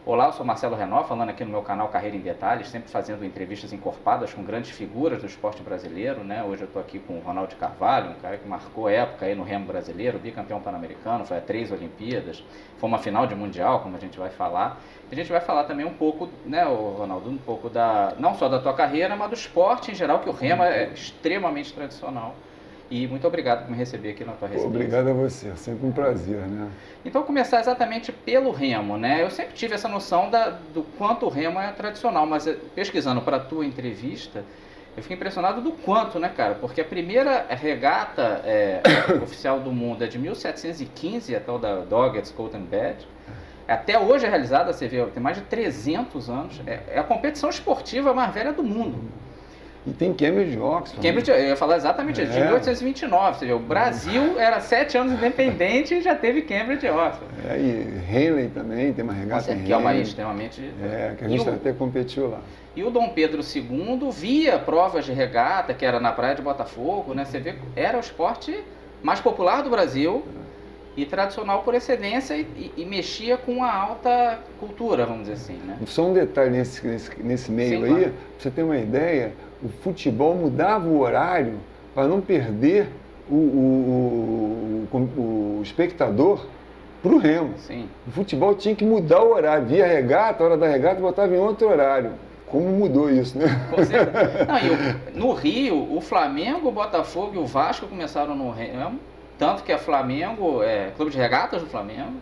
Olá, eu sou Marcelo Renó, falando aqui no meu canal Carreira em Detalhes, sempre fazendo entrevistas encorpadas com grandes figuras do esporte brasileiro, né? Hoje eu estou aqui com o Ronaldo de Carvalho, um cara que marcou época aí no remo brasileiro, bicampeão pan-americano, foi a 3 Olimpíadas, foi uma final de mundial, como a gente vai falar. A gente vai falar também um pouco, né, Ronaldo, um pouco não só da tua carreira, mas do esporte em geral, que o remo é extremamente tradicional. E muito obrigado por me receber aqui na tua residência. Obrigado a você, é sempre um prazer, né? Então, começar exatamente pelo remo, né? Eu sempre tive essa noção do quanto o remo é tradicional, mas pesquisando para a tua entrevista, eu fiquei impressionado do quanto, né, cara? Porque a primeira regata oficial do mundo é de 1715, a tal da Doggett Scotland Badge. Até hoje é realizada, você vê, tem mais de 300 anos. É a competição esportiva mais velha do mundo. E tem Cambridge Oxford. Cambridge, eu ia falar exatamente isso, de 1829. Você vê, o Brasil era 7 anos independente e já teve Cambridge Oxford. E Henley também, tem uma regata em Henley. Que é uma extremamente... que a gente até competiu lá. E o Dom Pedro II via provas de regata, que era na Praia de Botafogo, né? Você vê, era o esporte mais popular do Brasil e tradicional por excedência e mexia com a alta cultura, vamos dizer assim, né? Só um detalhe nesse meio. Sim, aí, claro. Pra você ter uma ideia, o futebol mudava o horário para não perder o espectador para o remo. Sim. O futebol tinha que mudar o horário, via regata, a hora da regata botava em outro horário. Como mudou isso, né? No Rio, o Flamengo, o Botafogo e o Vasco começaram no remo, tanto que é Flamengo, Clube de Regatas do Flamengo,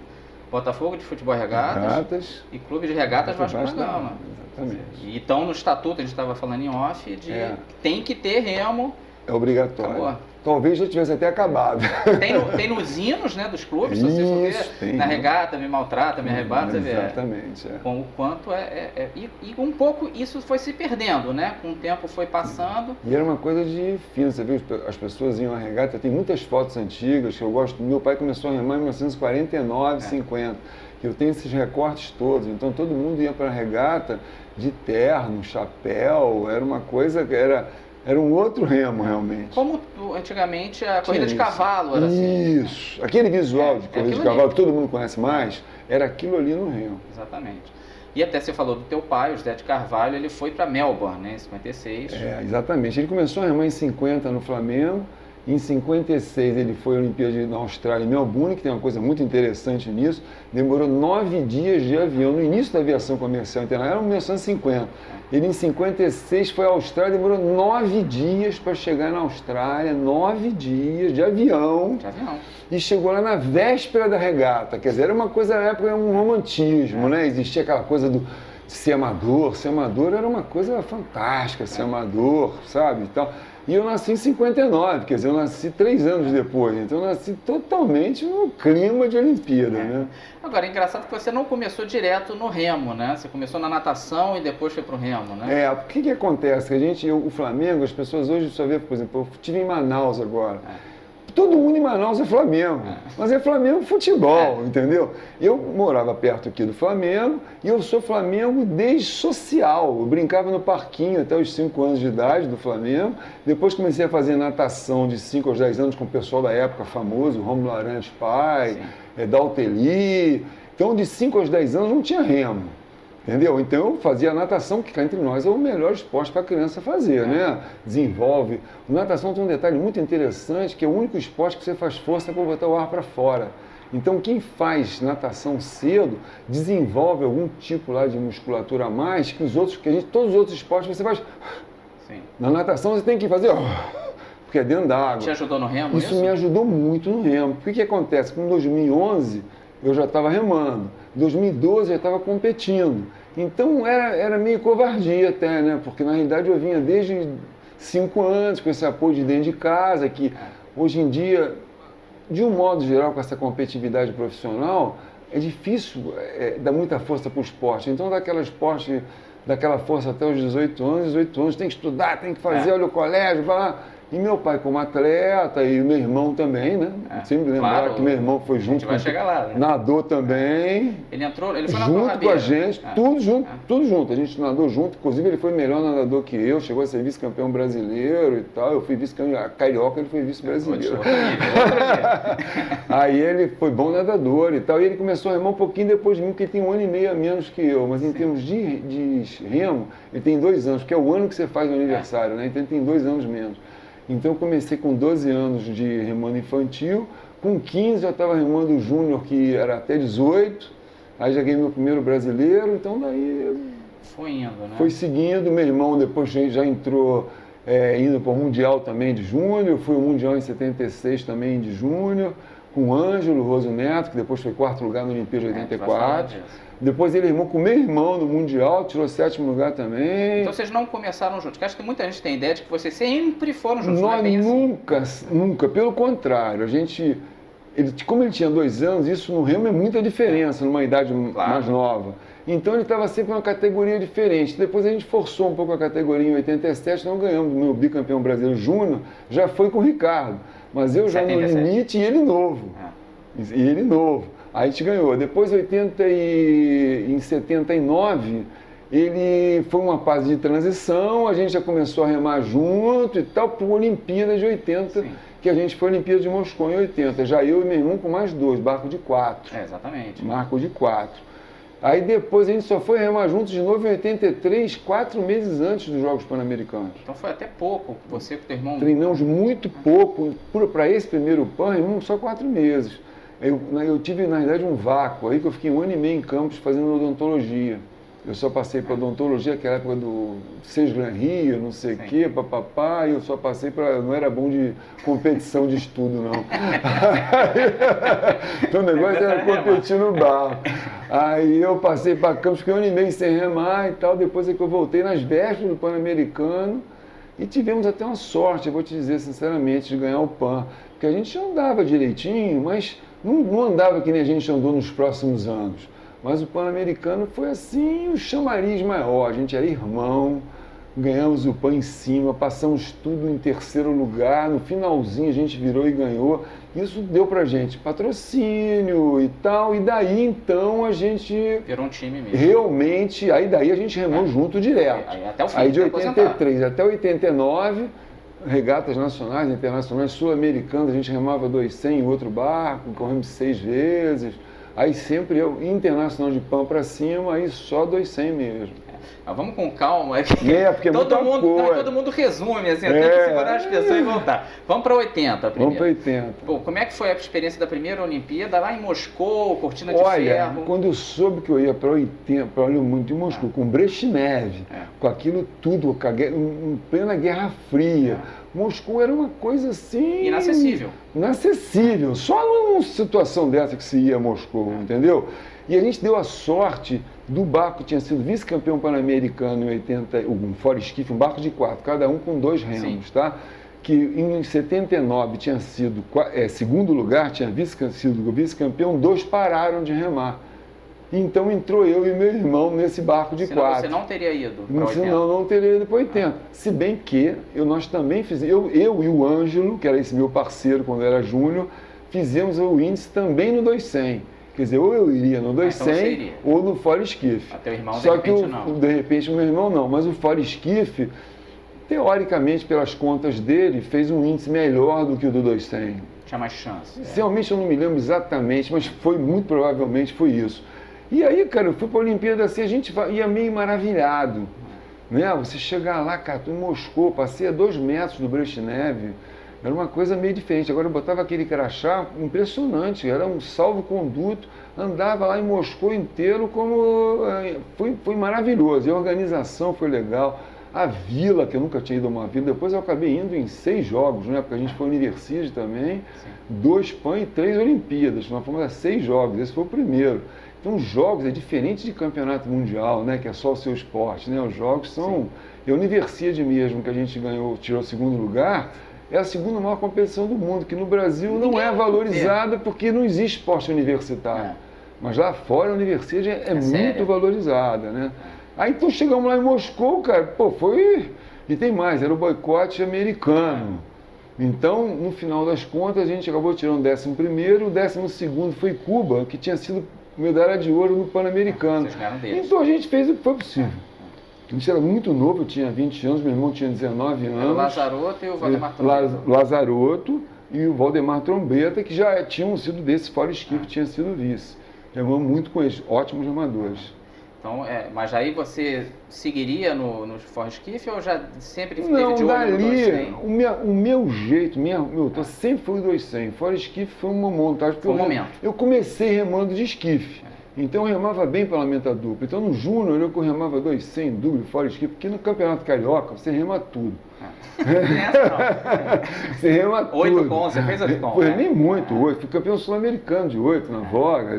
Botafogo de Futebol e Regatas e Clube de Regatas Vasco da Gama. Exatamente. E então no estatuto, a gente estava falando em off, tem que ter remo. É obrigatório. Acabou. Talvez já tivesse até acabado. Tem nos hinos, né, dos clubes, se você for ver, na regata, me maltrata, me arrebata, exatamente. Com o quanto e um pouco isso foi se perdendo, né? Com o tempo foi passando. E era uma coisa de fino, você viu, as pessoas iam à regata, tem muitas fotos antigas que eu gosto. Meu pai começou a remar em 1949, 50. Eu tenho esses recortes todos, então todo mundo ia para a regata de terno, chapéu, era uma coisa que era um outro remo, realmente. Como antigamente a corrida de cavalo era assim. Isso. Aquele visual de corrida de cavalo que todo mundo conhece mais, era aquilo ali no remo. Exatamente. E até você falou do teu pai, o José de Carvalho, ele foi para Melbourne, né, em 56. Exatamente. Ele começou a remar em 50 no Flamengo. Em 56 ele foi à Olimpíada na Austrália, em Melbourne, que tem uma coisa muito interessante nisso. Demorou 9 dias de avião, no início da aviação comercial internacional, era em 1950. Ele em 56 foi à Austrália, demorou 9 dias para chegar na Austrália, 9 dias de avião. E chegou lá na véspera da regata. Quer dizer, era uma coisa, na época, um romantismo, né? Existia aquela coisa de ser amador. Ser amador era uma coisa fantástica, ser amador, sabe? E eu nasci em 59, quer dizer, eu nasci 3 anos depois, então eu nasci totalmente no clima de Olimpíada, né? Agora, é engraçado que você não começou direto no remo, né? Você começou na natação e depois foi pro remo, né? O que acontece? O Flamengo, as pessoas hoje só vê, por exemplo, eu estive em Manaus agora. Todo mundo em Manaus é Flamengo, mas é Flamengo futebol, entendeu? Eu morava perto aqui do Flamengo e eu sou Flamengo desde social. Eu brincava no parquinho até os 5 anos de idade do Flamengo. Depois comecei a fazer natação de 5 aos 10 anos com o pessoal da época famoso, Rômulo Arantes Pai, Dalteli. Então, de 5 aos 10 anos não tinha remo. Entendeu? Então eu fazia natação, que cá entre nós é o melhor esporte para a criança fazer, né? Desenvolve. Natação tem um detalhe muito interessante, que é o único esporte que você faz força para botar o ar para fora. Então quem faz natação cedo desenvolve algum tipo lá de musculatura a mais que todos os outros esportes você faz. Sim. Na natação você tem que fazer, porque é dentro da água. Te ajudou no remo? Isso me ajudou muito no remo. O que acontece? Com 2011 eu já estava remando. Em 2012 eu já estava competindo. Então era meio covardia até, né? Porque na realidade eu vinha desde 5 anos com esse apoio de dentro de casa, que hoje em dia, de um modo geral, com essa competitividade profissional, é difícil dar muita força para o esporte. Então daquela força até os 18 anos tem que estudar, tem que fazer, olha o colégio, vai lá. E meu pai como atleta e meu irmão também, né? Sempre lembrar que meu irmão foi junto. A gente vai chegar lá, né? Nadou também. Ele entrou, ele foi na junto com a gente, tudo junto. A gente nadou junto, inclusive ele foi melhor nadador que eu, chegou a ser vice-campeão brasileiro e tal. Eu fui vice-campeão carioca, ele foi vice-brasileiro. Aí ele foi bom nadador e tal. E ele começou a remar um pouquinho depois de mim, porque ele tem 1 ano e meio a menos que eu. Mas em termos de remo, ele tem 2 anos, porque é o ano que você faz o aniversário, né? Então ele tem 2 anos menos. Então eu comecei com 12 anos de remando infantil, com 15 já estava remando júnior, que era até 18, aí já ganhei meu primeiro brasileiro, então daí foi indo, né? Foi seguindo, meu irmão depois já entrou indo para o Mundial também de júnior, fui ao Mundial em 76 também de júnior, com o Ângelo Roso Neto, que depois foi 4º lugar na Olimpíada de 84. Depois ele rimou com o meu irmão no Mundial, tirou 7º lugar também. Então vocês não começaram juntos? Porque acho que muita gente tem ideia de que vocês sempre foram juntos. Nós não é bem nunca, assim. Nunca. Pelo contrário, como ele tinha 2 anos, isso no remo é muita diferença numa idade mais nova. Então ele estava sempre em uma categoria diferente. Depois a gente forçou um pouco a categoria em 87, não ganhamos. O meu bicampeão brasileiro júnior já foi com o Ricardo. Mas eu já 77. No limite e ele novo. E ele novo. Aí a gente ganhou. Depois, em 79, ele foi uma fase de transição, a gente já começou a remar junto e tal, para a Olimpíada de 80, sim, que a gente foi a Olimpíada de Moscou em 80. Já eu e meu irmão com mais 2, barco de 4. Exatamente. Barco de 4. Aí depois a gente só foi remar juntos de novo em 83, 4 meses antes dos Jogos Pan-Americanos. Então foi até pouco, você com o teu irmão... Treinamos muito pouco, para esse primeiro Pan, remamos só 4 meses. Eu tive, na verdade, um vácuo aí que eu fiquei 1 ano e meio em Campos fazendo odontologia. Eu só passei para odontologia, aquela época do Sesgran Rio, não sei o quê, papapá, e eu só passei para... Não era bom de competição de estudo, não. Então o negócio era competir no barco. Aí eu passei para Campos, fiquei 1 ano e meio sem remar e tal, depois é que eu voltei nas vésperas do Pan-Americano e tivemos até uma sorte, eu vou te dizer sinceramente, de ganhar o Pan. Porque a gente andava direitinho, mas não andava que nem a gente andou nos próximos anos. Mas o Pan-Americano foi assim, o chamariz maior. A gente era irmão, ganhamos o Pan em cima, passamos tudo em 3º lugar. No finalzinho a gente virou e ganhou. Isso deu pra gente patrocínio e tal. E daí então a gente... Virou um time mesmo. Realmente, aí daí a gente remou junto direto. Aí até o fim, aí de 83 até 89... regatas nacionais, internacionais, sul-americanas, a gente remava 200 em outro barco, corremos 6 vezes, aí sempre eu, internacional de Pan para cima, aí só 200 mesmo. Mas vamos com calma, porque todo mundo resume, assim, eu tento segurar as pessoas e voltar. Vamos para 80 primeiro. Vamos para 80. Pô, como é que foi a experiência da primeira Olimpíada lá em Moscou, cortina de ferro? Olha, quando eu soube que eu ia para 80, para muito em Moscou, com Brezhnev, com aquilo tudo, em plena Guerra Fria, Moscou era uma coisa assim... Inacessível. Inacessível. Só numa situação dessa que se ia a Moscou, entendeu? E a gente deu a sorte do barco que tinha sido vice-campeão pan-americano em 80, um foresquife, um barco de 4, cada um com 2 remos, sim, tá? Que em 79 tinha sido 2º lugar, tinha sido vice-campeão, 2 pararam de remar. Então entrou eu e meu irmão nesse barco de 4. Você não teria ido para 80? Senão não teria ido para 80. Se bem que nós também fizemos, eu e o Ângelo, que era esse meu parceiro quando era júnior, fizemos o índice também no 200. Quer dizer, ou eu iria no 200 ou no foresquife. Até o irmão, só de repente, não. De repente o meu irmão não, mas o foresquife, teoricamente, pelas contas dele, fez um índice melhor do que o do 200. Tinha mais chance. Realmente eu não me lembro exatamente, mas muito provavelmente foi isso. E aí, cara, eu fui para a Olimpíada assim, a gente ia meio maravilhado. Né? Você chegar lá, cara, em Moscou, passei a 2 metros do Brezhnev, era uma coisa meio diferente. Agora eu botava aquele crachá impressionante, era um salvo-conduto, andava lá em Moscou inteiro como... Foi maravilhoso, e a organização foi legal. A vila, que eu nunca tinha ido a uma vila, depois eu acabei indo em 6 jogos, né? Porque a gente foi universidade também, sim, 2 Pan e 3 Olimpíadas, nós fomos a 6 jogos, esse foi o primeiro. Então os jogos é diferente de campeonato mundial, né? Que é só o seu esporte, né? Os jogos são... E a universidade mesmo, que a gente tirou o 2º lugar, é a 2ª maior competição do mundo, que no Brasil não é valorizada porque não existe esporte universitário. Mas lá fora a universidade é muito valorizada, né? Aí então chegamos lá em Moscou, cara, pô, foi... E tem mais, era o boicote americano. Então, no final das contas, a gente acabou tirando o 11º, o 12º foi Cuba, que tinha sido medalha de ouro no Pan-Americano. Então a gente fez o que foi possível. A gente era muito novo, eu tinha 20 anos, meu irmão tinha 19 anos. O Lazarotto e o Valdemar Trombetta. Lazarotto e o Valdemar Trombetta, que já tinham sido desse fora esquife, tinha sido vice. Remamos muito com eles, ótimos remadores. Então, mas aí você seguiria no forró esquife ou já sempre teve não, de olho dali, no 200? o meu jeito, sempre foi o 200. Fora esquife foi uma montagem. Foi um momento. Eu comecei remando de esquife. Então eu remava bem parlamentar dupla. Então no Júnior eu remava 200, duplo, fora esquife, porque no Campeonato Carioca você rema tudo. Você rema tudo. 8 com, você fez 8 com? Foi nem muito, 8. Fui campeão sul-americano de 8 na voga,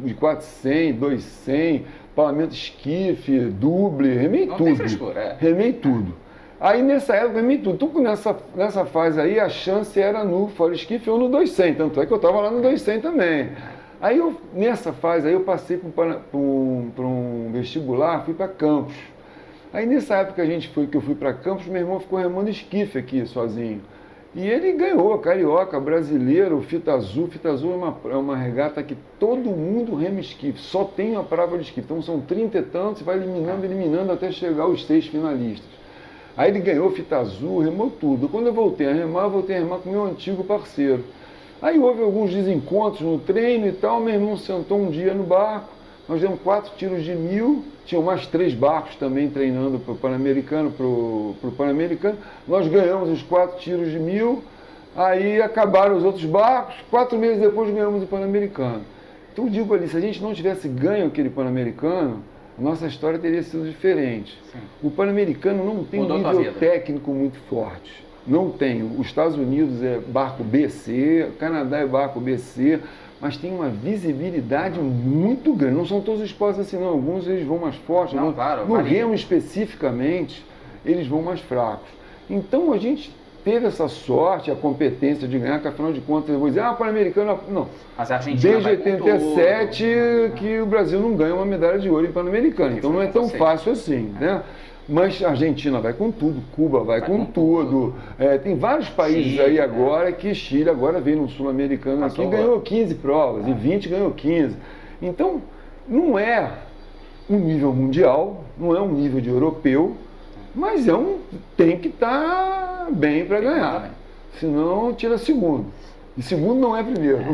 de 400, 200, parlamento esquife, duble, remei tudo. Não tem frescura, Remei tudo. Aí nessa época, remei tudo. Então nessa fase aí, a chance era no fora esquife ou no 200. Tanto é que eu estava lá no 200 também. Aí nessa fase aí eu passei para um vestibular, fui para Campos. Aí nessa época que eu fui para Campos, meu irmão ficou remando esquife aqui sozinho. E ele ganhou, carioca, brasileiro, fita azul. Fita azul é uma regata que todo mundo rema esquife, só tem uma prova de esquife. Então são 30 e tantos, e vai eliminando até chegar aos 6 finalistas. Aí ele ganhou fita azul, remou tudo. Quando eu voltei a remar com meu antigo parceiro. Aí houve alguns desencontros no treino e tal, meu irmão sentou um dia no barco, nós demos 4 tiros de 1000, tinham mais 3 barcos também treinando para o Pan-Americano, nós ganhamos os 4 tiros de 1000, aí acabaram os outros barcos, 4 meses depois ganhamos o Pan-Americano. Então eu digo ali, se a gente não tivesse ganho aquele Pan-Americano, a nossa história teria sido diferente. Sim. O Pan-Americano não tem um nível técnico muito forte. Não tem. Os Estados Unidos é barco BC, o Canadá é barco BC, mas tem uma visibilidade muito grande. Não são todos os esportes assim, não. Alguns eles vão mais fortes. Não, claro, no remo especificamente, eles vão mais fracos. Então a gente teve essa sorte, a competência de ganhar, que afinal de contas eu vou dizer, Pan-Americano, não. Mas a Argentina desde 87 que o Brasil não ganha uma medalha de ouro em Pan-Americano. Então não é tão fácil assim, né? Mas a Argentina vai com tudo, Cuba vai com tudo. Tem vários países Chile, aí agora que Chile agora veio no Sul-Americano aqui e ganhou 15 provas, e 20 ganhou 15. Então, não é um nível mundial, não é um nível de europeu, mas tem que estar bem para ganhar. Senão tira segundo. E segundo não é primeiro.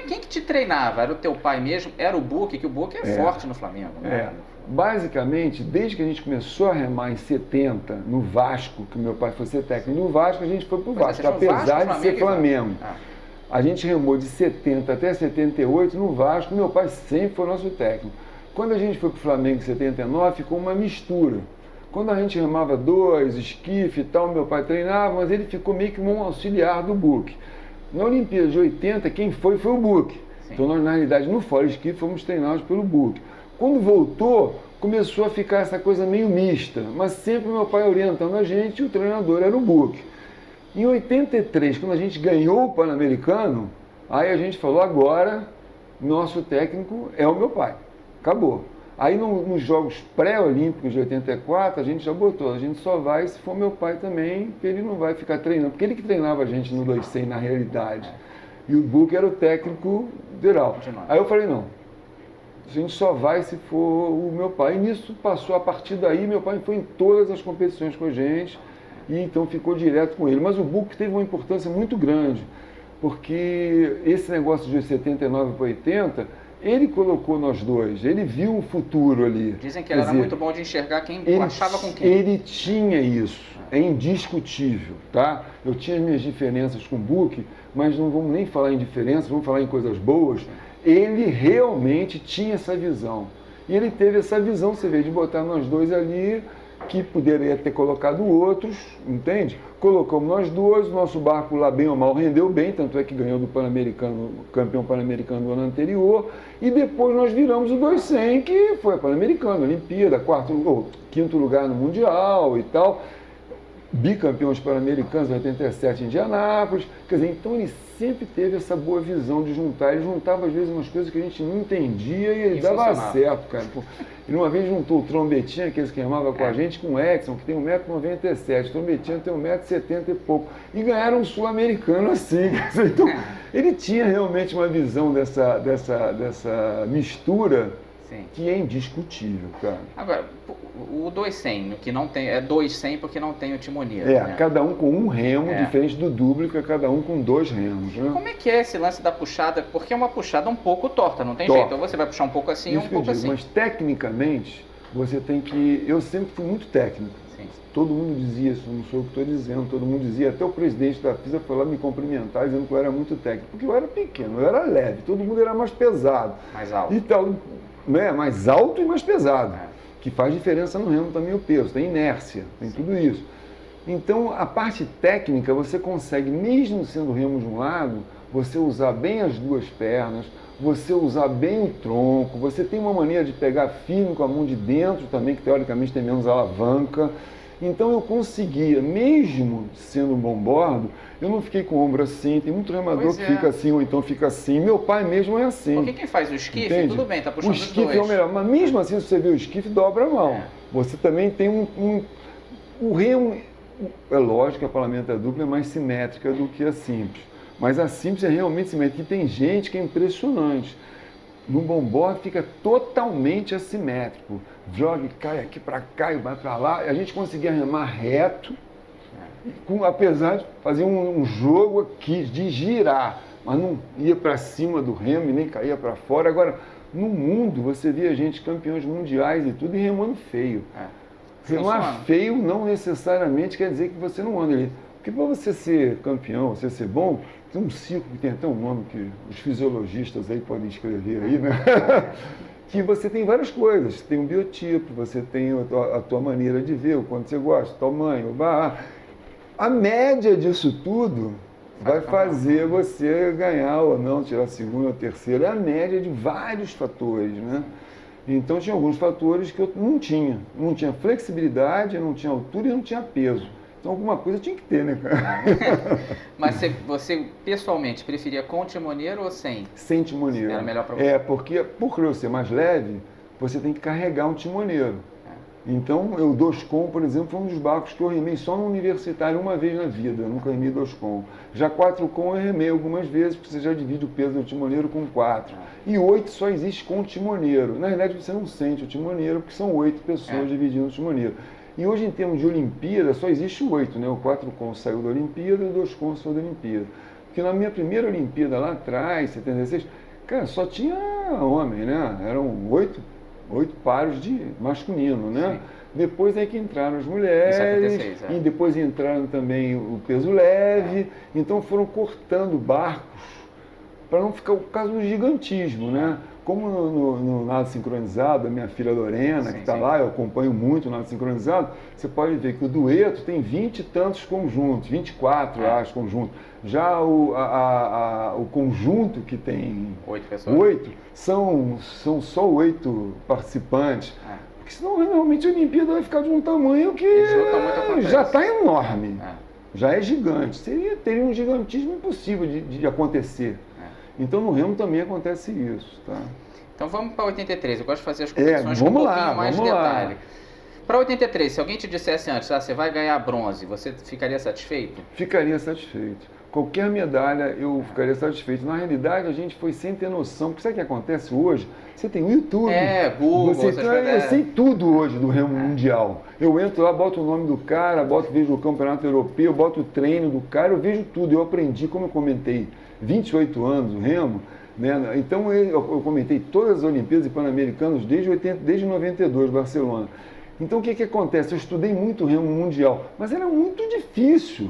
Quem que te treinava? Era o teu pai mesmo? Era o Buque? Que o Buque é forte no Flamengo, né? Basicamente, desde que a gente começou a remar em 70, no Vasco, que meu pai foi ser técnico no Vasco, a gente foi pro Vasco, apesar de ser Flamengo. A gente remou de 70 até 78 no Vasco, meu pai sempre foi nosso técnico. Quando a gente foi pro Flamengo em 79, ficou uma mistura. Quando a gente remava 2, esquife e tal, meu pai treinava, mas ele ficou meio que um auxiliar do Buque. Na Olimpíada de 80, quem foi o Buque. Sim. Então nós, na realidade, no fora esquife, fomos treinados pelo Buque. Quando voltou, começou a ficar essa coisa meio mista, mas sempre meu pai orientando a gente e o treinador era o Buque. Em 83, quando a gente ganhou o Pan-Americano, aí a gente falou, agora nosso técnico é o meu pai. Acabou. Aí nos Jogos Pré-Olímpicos de 84, a gente já botou, a gente só vai se for meu pai também, porque ele não vai ficar treinando, porque ele que treinava a gente no 200 na realidade. E o Buque era o técnico geral. Aí eu falei, não. A gente só vai se for o meu pai. E nisso passou, a partir daí, meu pai foi em todas as competições com a gente, e então ficou direto com ele. Mas o Buque teve uma importância muito grande, porque esse negócio de 79 para 80, ele colocou nós dois, ele viu o futuro ali. Dizem que ele era muito bom de enxergar quem achava com quem. Ele tinha isso, é indiscutível, tá? Eu tinha as minhas diferenças com o Buque, mas não vamos nem falar em diferenças, vamos falar em coisas boas. Ele realmente tinha essa visão. E ele teve essa visão, você vê, de botar nós dois ali, que poderia ter colocado outros, entende? Colocamos nós dois, o nosso barco lá bem ou mal rendeu bem, tanto é que ganhou do Pan-Americano, campeão Pan-Americano do ano anterior, e depois nós viramos o 200, que foi a Pan-Americano, Olimpíada, quinto lugar no Mundial e tal, bicampeões Pan-Americanos em 87 em Indianápolis, quer dizer, então ele sempre teve essa boa visão de juntar. Ele juntava, às vezes, umas coisas que a gente não entendia e ele E dava funcionava. certo, cara. Pô, ele uma vez juntou o Trombetinha, que ele esquemava com a gente, com o Exxon, que tem 1,97 m. O Trombetinha tem 1,70 m e pouco. E ganharam um sul-americano assim. Então, ele tinha realmente uma visão dessa mistura. Sim. Que é indiscutível, cara. Agora, o 200, que não tem, é 200 porque não tem o timoneiro. É, né? cada um com um remo, diferente do dúplica, cada um com 2 remos. Né? Como é que é esse lance da puxada? Porque é uma puxada um pouco torta, não tem Torta. jeito. Ou você vai puxar um pouco assim ou Isso um que eu pouco digo, assim. mas tecnicamente, você tem que... Eu sempre fui muito técnico. Sim. Todo mundo dizia isso, não sou eu que estou dizendo, todo mundo dizia, até o presidente da FISA foi lá me cumprimentar dizendo que eu era muito técnico, porque eu era pequeno, eu era leve, todo mundo era mais pesado. Mais alto. E tal, né? Mais alto e mais pesado, que faz diferença no remo também o peso, tem inércia, tem tudo isso. Então, a parte técnica, você consegue, mesmo sendo remo de um lado, você usar bem as duas pernas, você usar bem o tronco, você tem uma maneira de pegar firme com a mão de dentro também, que teoricamente tem menos alavanca. Então eu conseguia, mesmo sendo um bom bordo, eu não fiquei com o ombro assim, tem muito remador que fica assim ou então fica assim. Meu pai mesmo é assim. Porque quem faz o esquife, entende? tudo bem, tá puxando o os esquife dois. é o melhor, mas mesmo assim, se você vê o esquife, dobra a mão. Você também tem o remo, é lógico que a parlamenta dupla é mais simétrica do que a simples, mas a simples é realmente simétrica. E tem gente que é impressionante. No bombom fica totalmente assimétrico. Joga e cai aqui para cá e vai para lá. A gente conseguia remar reto, apesar de fazer um jogo aqui de girar, mas não ia para cima do remo e nem caía para fora. Agora, no mundo, você via gente campeões mundiais e tudo e remando feio. Remar feio não necessariamente quer dizer que você não anda ali. Porque para você ser campeão, você ser bom, tem um ciclo que tem até um nome que os fisiologistas aí podem escrever aí, né? Que você tem várias coisas. Você tem um biotipo, você tem a tua maneira de ver, o quanto você gosta, o tamanho, a média disso tudo vai fazer você ganhar ou não, tirar segunda ou terceira. É a média de vários fatores, né? Então tinha alguns fatores que eu não tinha. Não tinha flexibilidade, não tinha altura e não tinha peso. Então alguma coisa tinha que ter, né, cara? Mas você pessoalmente preferia com timoneiro ou sem? Sem timoneiro. Era melhor para você? Porque por eu ser mais leve, você tem que carregar um timoneiro. Então, o Doscom, por exemplo, foi um dos barcos que eu remei só no universitário uma vez na vida. Eu nunca remei Doscom. Já 4Com eu remei algumas vezes, porque você já divide o peso do timoneiro com 4. E 8 só existe com o timoneiro. Na verdade, você não sente o timoneiro, porque são 8 pessoas dividindo o timoneiro. E hoje, em termos de Olimpíada, só existe 8, né? O 4Com saiu da Olimpíada e o 2Com saiu da Olimpíada. Porque na minha primeira Olimpíada, lá atrás, 76, cara, só tinha homem, né? Eram 8 pares de masculino, né? Sim. Depois é que entraram as mulheres, 76, e depois entraram também o peso leve, então foram cortando barcos para não ficar o caso do gigantismo, né? Como no nado sincronizado, a minha filha Lorena, que está lá, eu acompanho muito o nado sincronizado, você pode ver que o dueto tem 20 e tantos conjuntos, 24, acho, conjuntos. Já o conjunto, que tem 8, são só 8 participantes. Porque senão, realmente, a Olimpíada vai ficar de um tamanho que já está enorme. Já é gigante. Teria um gigantismo impossível de acontecer. Então, no remo também acontece isso, tá? Então, vamos para 83. Eu gosto de fazer as competições com um pouquinho mais de detalhe. Para 83, se alguém te dissesse antes, você vai ganhar bronze, você ficaria satisfeito? Ficaria satisfeito. Qualquer medalha eu ficaria satisfeito. Na realidade, a gente foi sem ter noção. Porque sabe o que acontece hoje? Você tem o YouTube. Google, eu sei tudo hoje do remo mundial. Eu entro lá, boto o nome do cara, vejo o campeonato europeu, boto o treino do cara, eu vejo tudo. Eu aprendi, como eu comentei, 28 anos o remo, né? Então eu comentei todas as Olimpíadas e Pan-Americanos desde 92, Barcelona. Então o que acontece? Eu estudei muito remo mundial, mas era muito difícil.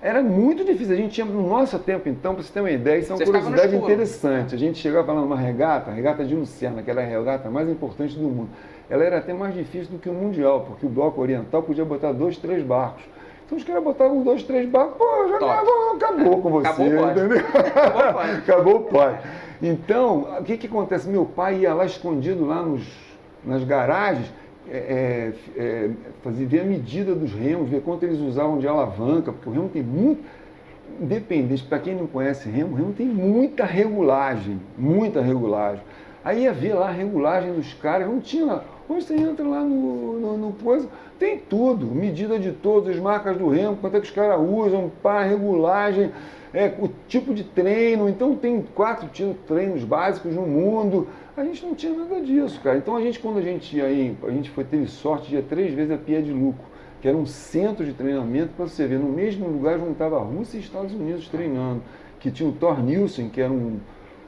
Era muito difícil. A gente tinha, no nosso tempo, então, para você ter uma ideia, isso é uma curiosidade interessante. A gente chegava lá numa regata de Lucerna, que era a regata mais importante do mundo. Ela era até mais difícil do que o Mundial, porque o bloco oriental podia botar 2, 3 barcos. Então os caras botavam 2, 3 barcos, já acabou com você, entendeu? Acabou o pai. Então, o que acontece? Meu pai ia lá escondido lá nas garagens, ver a medida dos remos, ver quanto eles usavam de alavanca, porque o remo tem muito... independente, para quem não conhece remo tem muita regulagem, muita regulagem. Aí ia ver lá a regulagem dos caras, não tinha. Hoje você entra lá no coisa, tem tudo, medida de todos, as marcas do remo, quanto é que os caras usam, pá, regulagem, o tipo de treino. Então tem 4 tipos de treinos básicos no mundo. A gente não tinha nada disso, cara. Então quando a gente ia aí, teve sorte de ir 3 vezes a Pia de Luco, que era um centro de treinamento, para você ver, no mesmo lugar juntava a Rússia e Estados Unidos treinando, que tinha o Thor Nielsen, que era um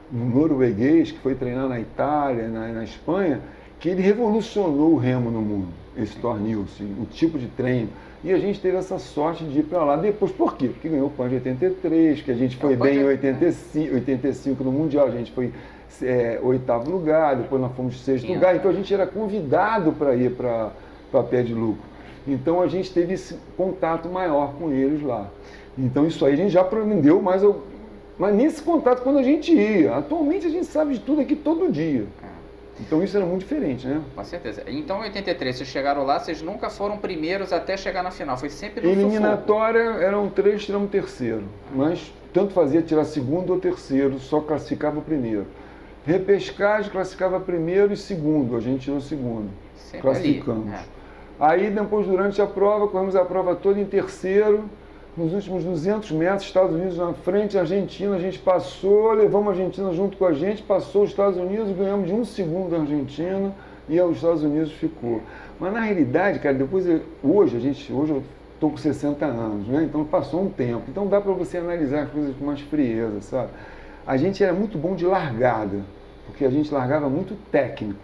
norueguês que foi treinar na Itália, na Espanha, que ele revolucionou o remo no mundo, esse Thor Nielsen, o tipo de treino. E a gente teve essa sorte de ir para lá depois. Por quê? Porque ganhou o PAN de 83, que a gente foi bem em 85 no Mundial, a gente foi 8º lugar, depois nós fomos 6º lugar, então a gente era convidado para ir para Pé de Lucro. Então a gente teve esse contato maior com eles lá. Então isso aí a gente já aprendeu, mas nesse contato quando a gente ia. Atualmente a gente sabe de tudo aqui todo dia. Então isso era muito diferente, né? Com certeza. Então em 83 vocês chegaram lá, vocês nunca foram primeiros até chegar na final, foi sempre no eliminatória sufoco. Eram 3, tiramos terceiro, mas tanto fazia tirar segundo ou terceiro, só classificava o primeiro. Repescagem classificava primeiro e segundo, a gente tirou segundo, sempre classificamos. Aí depois durante a prova, corremos a prova toda em terceiro. Nos últimos 200 metros, Estados Unidos na frente, Argentina, a gente passou, levamos a Argentina junto com a gente, passou os Estados Unidos, ganhamos de 1 segundo da Argentina e os Estados Unidos ficou. Mas na realidade, cara, hoje eu estou com 60 anos, né? Então passou um tempo, então dá para você analisar as coisas com mais frieza, sabe? A gente era muito bom de largada, porque a gente largava muito técnico,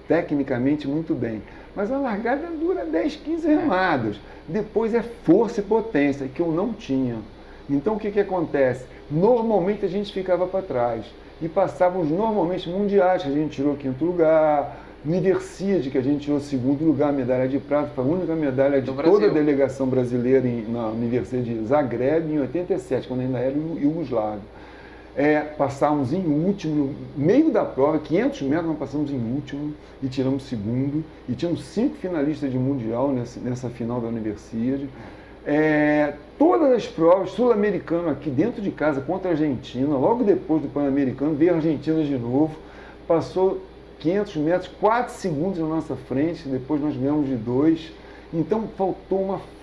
tecnicamente muito bem. Mas a largada dura 10, 15 remadas. Depois é força e potência, que eu não tinha. Então o que acontece? Normalmente a gente ficava para trás. E passávamos normalmente mundiais, que a gente tirou 5º lugar, Universiade, que a gente tirou 2º lugar, medalha de prata, foi a única medalha de toda a delegação brasileira na Universidade de Zagreb, em 87, quando ainda era Iugoslávia. Passávamos em último, no meio da prova, 500 metros nós passamos em último e tiramos segundo, e tínhamos 5 finalistas de mundial nessa final da Universidade. Todas as provas, sul-americano aqui dentro de casa contra a Argentina, logo depois do Pan-Americano, veio a Argentina de novo, passou 500 metros, 4 segundos na nossa frente, depois nós ganhamos de 2, então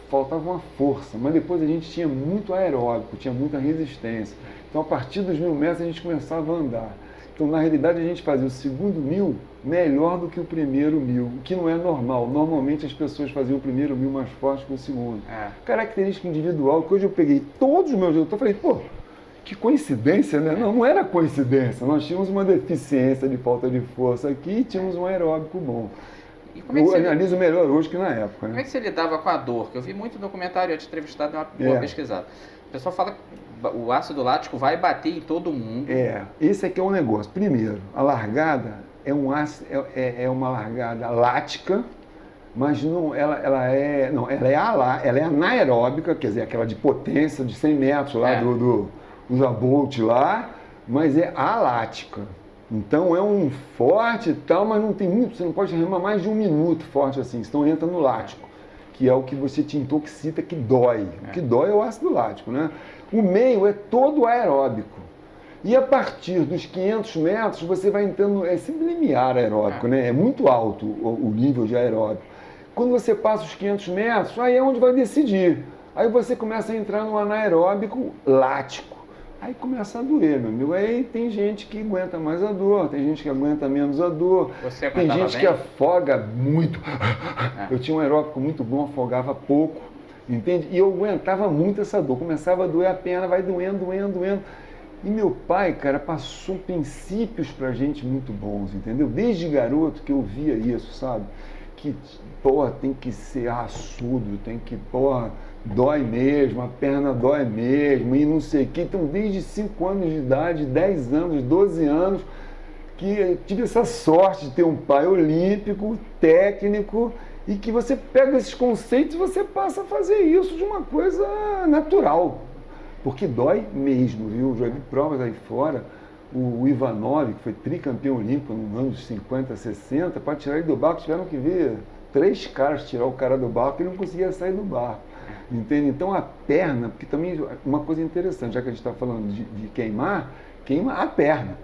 faltava uma força, mas depois a gente tinha muito aeróbico, tinha muita resistência. Então, a partir dos 1000 metros, a gente começava a andar. Então, na realidade, a gente fazia o segundo 1000 melhor do que o primeiro 1000, o que não é normal. Normalmente, as pessoas faziam o primeiro 1000 mais forte que o segundo. Característica individual, que hoje eu peguei todos os meus resultados, falei, pô, que coincidência, né? Não era coincidência. Nós tínhamos uma deficiência de falta de força aqui e tínhamos um aeróbico bom. Eu analiso melhor hoje que na época. Como é que você lidava com a dor? Que eu vi muito documentário antes de entrevistar, dei uma boa pesquisada. O pessoal fala que o ácido lático vai bater em todo mundo. Esse aqui é um negócio. Primeiro, a largada é uma largada lática, mas não, ela é anaeróbica, quer dizer, aquela de potência de 100 metros lá do Bolt lá, mas é alática. Então é um forte e tal, mas não tem muito, você não pode remar mais de 1 minuto forte assim, senão entra no lático, que é o que você te intoxica, que dói. O que dói é o ácido lático, né? O meio é todo aeróbico. E a partir dos 500 metros, você vai entrando, é sempre limiar aeróbico, né? É muito alto o nível de aeróbico. Quando você passa os 500 metros, aí é onde vai decidir. Aí você começa a entrar no anaeróbico lático. Aí começa a doer, meu amigo. Aí tem gente que aguenta mais a dor, tem gente que aguenta menos a dor. Tem gente que afoga muito. Eu tinha um aeróbico muito bom, afogava pouco, entende? E eu aguentava muito essa dor. Começava a doer a perna, vai doendo, doendo, doendo. E meu pai, cara, passou princípios pra gente muito bons, entendeu? Desde garoto que eu via isso, sabe? Que, tem que ser raçudo, tem que, dói mesmo, a perna dói mesmo, e não sei o que. Então, desde 5 anos de idade, 10 anos, 12 anos, que eu tive essa sorte de ter um pai olímpico, técnico, e que você pega esses conceitos e você passa a fazer isso de uma coisa natural. Porque dói mesmo, viu? Já vi provas aí fora, o Ivanov, que foi tricampeão olímpico nos anos 50, 60, para tirar ele do barco, tiveram que ver 3 caras tirar o cara do barco e ele não conseguia sair do barco. Entende? Então a perna, porque também uma coisa interessante, já que a gente está falando de queima a perna.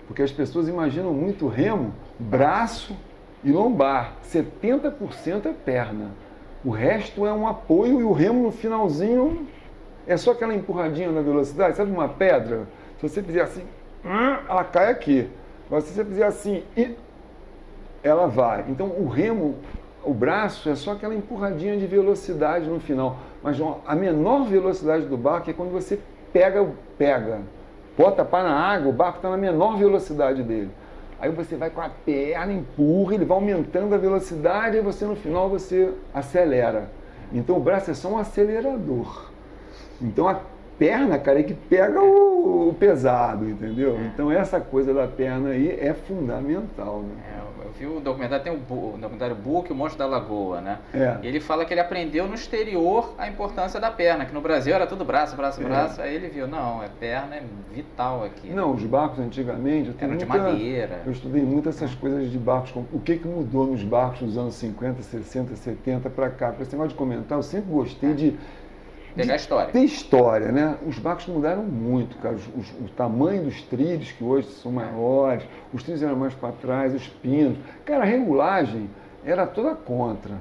Porque as pessoas imaginam muito remo, braço e lombar. 70% é perna. O resto é um apoio e o remo no finalzinho é só aquela empurradinha na velocidade. Sabe uma pedra? Se você fizer assim, ela cai aqui. Mas se você fizer assim, ela vai. Então o remo, o braço é só aquela empurradinha de velocidade no final. Mas a menor velocidade do barco é quando você pega, bota pá na água, o barco está na menor velocidade dele. Aí você vai com a perna, empurra, ele vai aumentando a velocidade e você no final você acelera. Então o braço é só um acelerador. Então a perna, cara, é que pega o pesado, entendeu? Então essa coisa da perna aí é fundamental, né? Eu vi o documentário, tem o documentário Book, o Monstro da Lagoa, né? E ele fala que ele aprendeu no exterior a importância da perna, que no Brasil era tudo braço, aí ele viu, não, perna é vital aqui. Não, os barcos antigamente... Eram de madeira. Eu estudei muito essas coisas de barcos, o que mudou nos barcos dos anos 50, 60, 70 para cá. Para esse negócio de comentar, eu sempre gostei de pegar a história. Ter história, né? Os barcos mudaram muito, cara. O tamanho dos trilhos, que hoje são maiores, os trilhos eram mais para trás, os pinos. Cara, a regulagem era toda contra,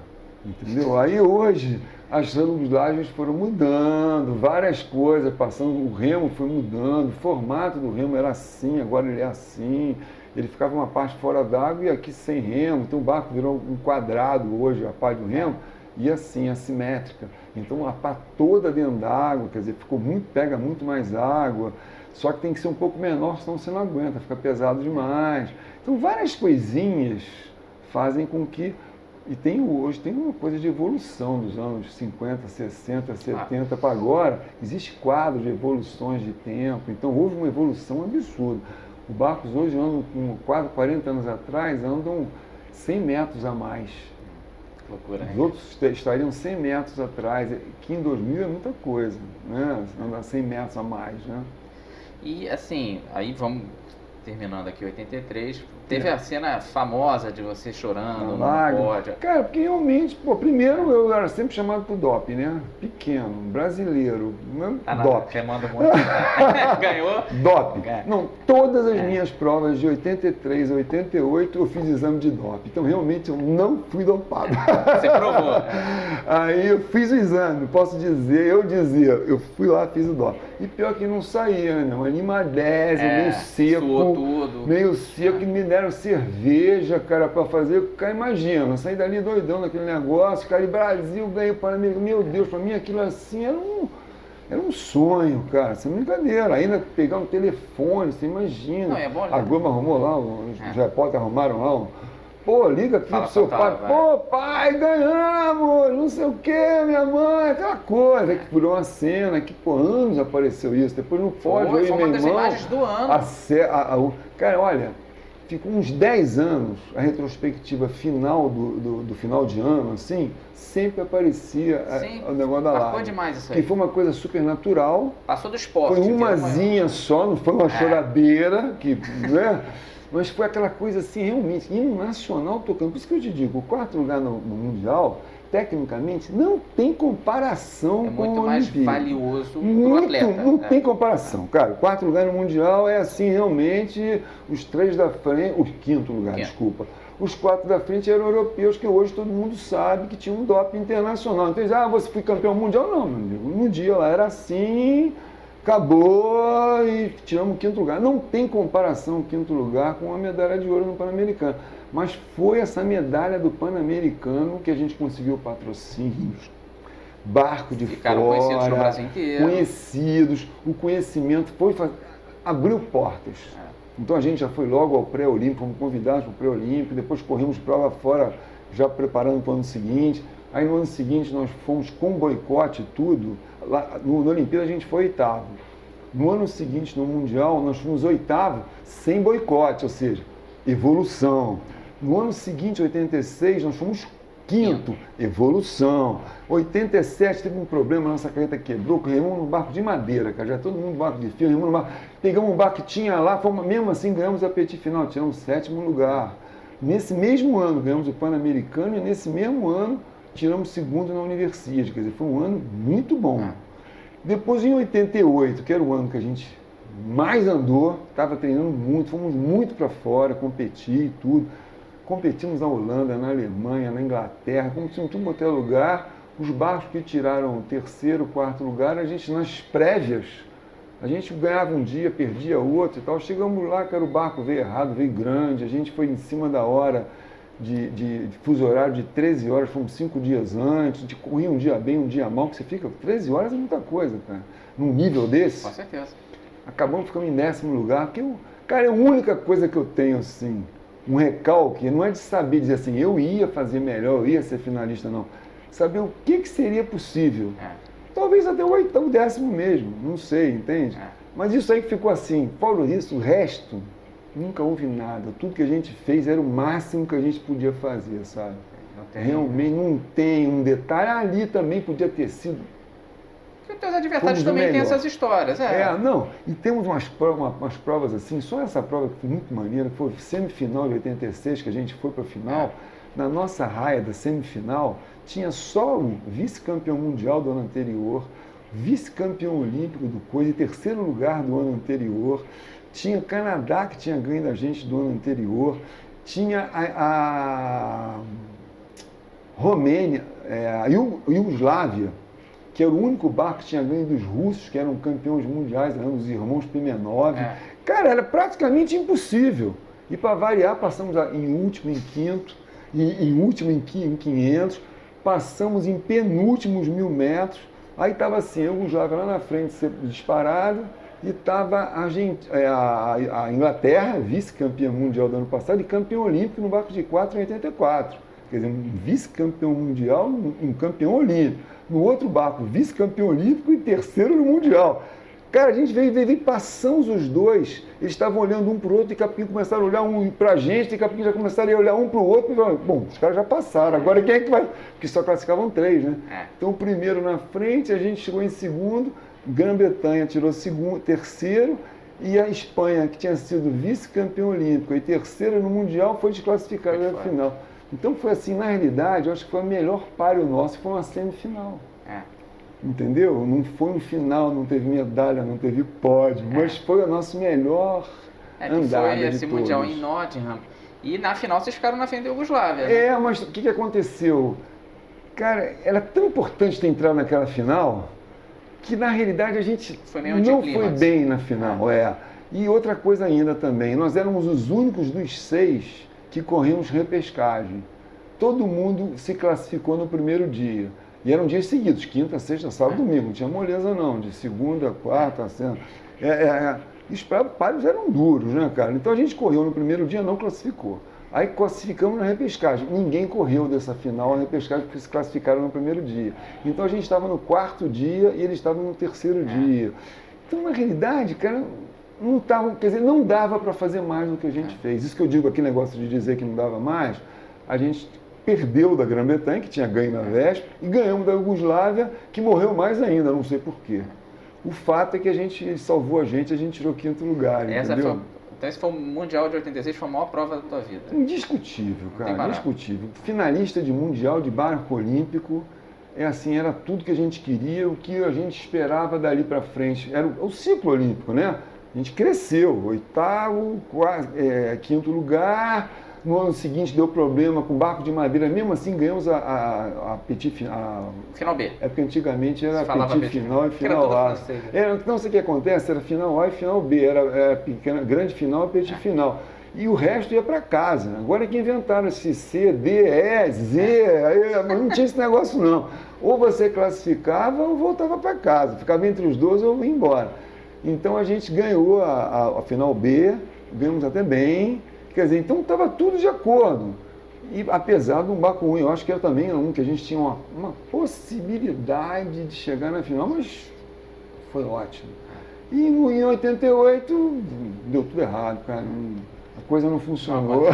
entendeu? Aí hoje as regulagens foram mudando, várias coisas, passando, o remo foi mudando, o formato do remo era assim, agora ele é assim. Ele ficava uma parte fora d'água e aqui sem remo. Então o barco virou um quadrado hoje, a parte do remo. E assim, assimétrica. Então a pá toda dentro d'água, quer dizer, pega muito mais água, só que tem que ser um pouco menor, senão você não aguenta, fica pesado demais. Então várias coisinhas fazem com que... E hoje tem uma coisa de evolução dos anos 50, 60, 70 para agora. Existe quadro de evoluções de tempo, então houve uma evolução absurda. Os barcos hoje andam, com 40 anos atrás, andam 100 metros a mais. Loucura, os outros estariam 100 metros atrás, que em 2000 é muita coisa, né? Andar 100 metros a mais, né? E assim, aí vamos terminando aqui 83, teve a cena famosa de você chorando no pódio. Cara, porque realmente, primeiro eu era sempre chamado pro DOP, né? Pequeno, brasileiro, DOP. Remando muito. Ganhou? DOP. Não, todas as minhas provas de 83 a 88 eu fiz exame de DOP. Então realmente eu não fui dopado. Você provou. Aí eu fiz o exame, posso dizer, eu fui lá, fiz o DOP. E pior que não saía, né? Uma animadésio, meio seco. Suou tudo. Meio seco, que me deram cerveja, cara, pra fazer. Cara, imagina, eu saí dali doidão naquele negócio, cara, e Brasil ganhou para mim. Meu Deus, pra mim aquilo assim era um sonho, cara, sem brincadeira. Ainda pegar um telefone, você imagina. Não, é bom, né? A Globo arrumou lá, os repórteres arrumaram lá pô, liga aqui pro seu pai. Pô, pai, ganhamos, não sei o que, minha mãe, aquela coisa que virou uma cena que por anos apareceu isso. Depois no pódio, foi uma das imagens do ano. Cara, olha, ficou uns 10 anos, a retrospectiva final do final de ano, assim, sempre aparecia o negócio da live. Marcou demais isso aí. Que foi uma coisa super natural. Passou do esporte. Foi umazinha só, não foi uma choradeira, que, né? Mas foi aquela coisa assim, realmente, hino nacional tocando. Por isso que eu te digo, o 4º lugar no Mundial, tecnicamente, não tem comparação com o muito mais valioso pro atleta. Não tem comparação, cara. O 4º lugar no Mundial é assim, realmente, os 3 da frente, o 5º lugar, desculpa. Os 4 da frente eram europeus, que hoje todo mundo sabe que tinha um doping internacional. Então, você foi campeão mundial? Não, meu amigo. No dia lá era assim... Acabou e tiramos o 5º lugar. Não tem comparação o 5º lugar com a medalha de ouro no Pan-Americano. Mas foi essa medalha do Pan-Americano que a gente conseguiu patrocínios, barco de Ficaram fora, conhecidos no Brasil inteiro. Conhecidos, o conhecimento abriu portas. Então a gente já foi logo ao pré-olímpico, fomos convidados para o pré-olímpico, depois corremos prova fora, já preparando para o ano seguinte. Aí no ano seguinte nós fomos com boicote e tudo. Lá, no Olimpíada a gente foi 8º. No ano seguinte, no Mundial, nós fomos 8º sem boicote, ou seja, evolução. No ano seguinte, 86, nós fomos 5º, evolução. 87 teve um problema, nossa carreta quebrou, remamos num barco de madeira, cara, já todo mundo barco de fio, remamos num barco, pegamos um barco que tinha lá, mesmo assim ganhamos a petit final, tiramos o 7º lugar. Nesse mesmo ano ganhamos o Pan-Americano e nesse mesmo ano tiramos segundo na Universidade, quer dizer, foi um ano muito bom. Depois, em 88, que era o ano que a gente mais andou, estava treinando muito, fomos muito para fora, competir e tudo. Competimos na Holanda, na Alemanha, na Inglaterra, competimos em tudo quanto é lugar. Os barcos que tiraram terceiro, quarto lugar, a gente nas prévias, a gente ganhava um dia, perdia outro e tal. Chegamos lá, que era o barco veio errado, veio grande, a gente foi em cima da hora de fuso horário de 13 horas, fomos 5 dias antes, de correr um dia bem, um dia mal, que você fica, 13 horas é muita coisa, cara, num nível desse. Com certeza. Acabamos ficando em 10º lugar, porque, cara, é a única coisa que eu tenho, assim, um recalque, não é de saber dizer assim, eu ia fazer melhor, eu ia ser finalista, não. Saber o que seria possível. Talvez até o 8º, 10º mesmo, não sei, entende? Mas isso aí que ficou assim, fora isso, o resto, nunca houve nada. Tudo que a gente fez era o máximo que a gente podia fazer, sabe? Realmente não tem um detalhe. Ali também podia ter sido. Porque os adversários também têm essas histórias. Não. E temos umas provas assim, só essa prova que foi muito maneira, que foi semifinal de 86, que a gente foi para a final. Na nossa raia da semifinal, tinha só o vice-campeão mundial do ano anterior, vice-campeão olímpico do coisa e terceiro lugar do ano anterior. Tinha Canadá, que tinha ganho da gente do ano anterior. Tinha a Romênia, a Iugoslávia, que era o único barco que tinha ganho dos russos, que eram campeões mundiais, os irmãos Pimenov. Cara, era praticamente impossível. E para variar, passamos em último, em quinto, em último em 500, passamos em penúltimos 1.000 metros. Aí estava assim, a Iugoslávia lá na frente, disparado, e estava a Inglaterra, vice-campeã mundial do ano passado, e campeão olímpico no barco de 4 em 84. Quer dizer, um vice-campeão mundial, um campeão olímpico. No outro barco, vice-campeão olímpico e terceiro no mundial. Cara, a gente veio, passamos os dois, eles estavam olhando um para o outro, e daqui a pouquinho começaram a olhar um para a gente, daqui a pouquinho já começaram a olhar um para o outro, e falaram, bom, os caras já passaram, agora quem é que vai? Porque só classificavam 3, né? Então o primeiro na frente, a gente chegou em segundo, Grã-Bretanha tirou terceiro, e a Espanha, que tinha sido vice-campeão olímpico e terceira no mundial, foi desclassificada na final. Então foi assim, na realidade, eu acho que foi a melhor páreo nosso, foi uma semifinal. Entendeu? Não foi um final, não teve medalha, não teve pódio, mas foi o nosso melhor andada foi esse de mundial todos. em Nottingham. E na final vocês ficaram na frente da Iugoslávia, né? Mas o que aconteceu? Cara, era tão importante ter entrado naquela final que na realidade a gente não foi bem na final. E outra coisa ainda também, nós éramos os únicos dos 6 que corrimos repescagem. Todo mundo se classificou no primeiro dia. E eram dias seguidos, quinta, sexta, sábado, domingo. Não tinha moleza não, de segunda, quarta, sexta. E os páreos eram duros, né, cara? Então a gente correu no primeiro dia, não classificou. Aí classificamos na repescagem. Ninguém correu dessa final na repescagem porque se classificaram no primeiro dia. Então a gente estava no 4º dia e eles estavam no 3º dia. Então, na realidade, cara, não dava para fazer mais do que a gente fez. Isso que eu digo aqui, negócio de dizer que não dava mais, a gente perdeu da Grã-Bretanha, que tinha ganho na véspera, e ganhamos da Iugoslávia, que morreu mais ainda, não sei porquê. O fato é que ele salvou a gente tirou 5º lugar, entendeu? Então esse foi o Mundial de 86, foi a maior prova da tua vida. Indiscutível, cara, indiscutível. Finalista de Mundial de barco olímpico, era tudo que a gente queria, o que a gente esperava dali para frente. Era o ciclo olímpico, né? A gente cresceu, 8º, 5º lugar. No ano seguinte deu problema com o barco de madeira, mesmo assim ganhamos a petit final. Final B. É porque antigamente era petit final e final A. Não sei o que acontece, era final A e final B, era pequena, grande final e petit final. E o resto ia para casa. Agora é que inventaram esse C, D, E, Z, não tinha esse negócio não. Ou você classificava ou voltava para casa, ficava entre os dois ou ia embora. Então a gente ganhou a final B, ganhamos até bem. Quer dizer, então estava tudo de acordo. E apesar de um barco ruim, eu acho que era também um que a gente tinha uma possibilidade de chegar na final, mas foi ótimo. E em 88 deu tudo errado, cara. coisa não funcionou.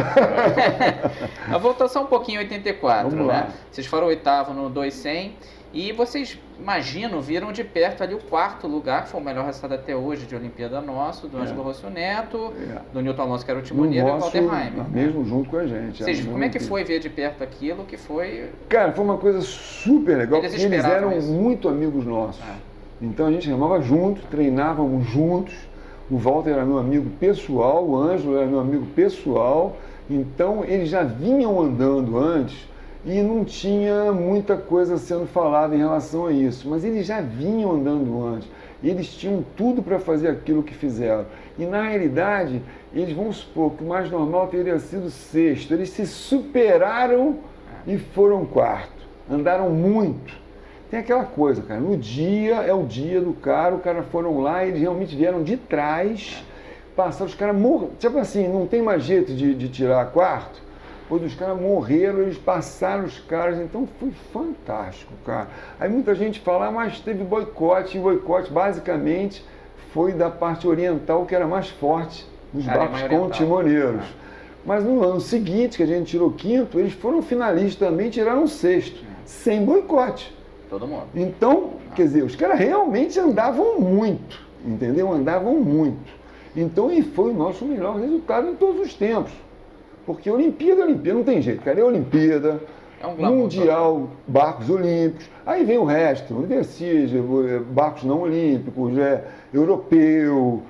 Voltou só um pouquinho em 84, Vamos né? lá. Vocês foram oitavo no 200 e vocês, imagino, viram de perto ali o quarto lugar, que foi o melhor resultado até hoje de Olimpíada nosso, do Ângelo Rocio Neto, do Newton Alonso, que era o timoneiro, e o Walter Reimer. Mesmo junto com a gente. Como é que foi ver de perto aquilo que foi... Cara, foi uma coisa super legal, porque eles eram isso. muito amigos nossos. Então a gente remava junto, treinávamos juntos. O Walter era meu amigo pessoal, o Ângelo era meu amigo pessoal. Então eles já vinham andando antes e não tinha muita coisa sendo falada em relação a isso. Mas eles já vinham andando antes. Eles tinham tudo para fazer aquilo que fizeram. E na realidade, eles, vamos supor que o mais normal teria sido sexto. Eles se superaram e foram quarto. Andaram muito. Tem aquela coisa, cara, no dia é o dia do cara, os caras foram lá, eles realmente vieram de trás, passaram, os caras morreram, tipo assim, não tem mais jeito de tirar quarto, quando os caras morreram, eles passaram os caras, então foi fantástico, cara. Aí muita gente fala, mas teve boicote, e boicote basicamente foi da parte oriental, que era mais forte, dos barcos com timoneiros. Mas no ano seguinte, que a gente tirou quinto, eles foram finalistas também, tiraram sexto, sem boicote. Todo mundo. Então, quer dizer, os caras realmente andavam muito, entendeu? Andavam muito. Então, e foi o nosso melhor resultado em todos os tempos. Porque Olimpíada, não tem jeito, cara. É Olimpíada, Mundial, barcos olímpicos, aí vem o resto, universidade, barcos não olímpicos, europeu,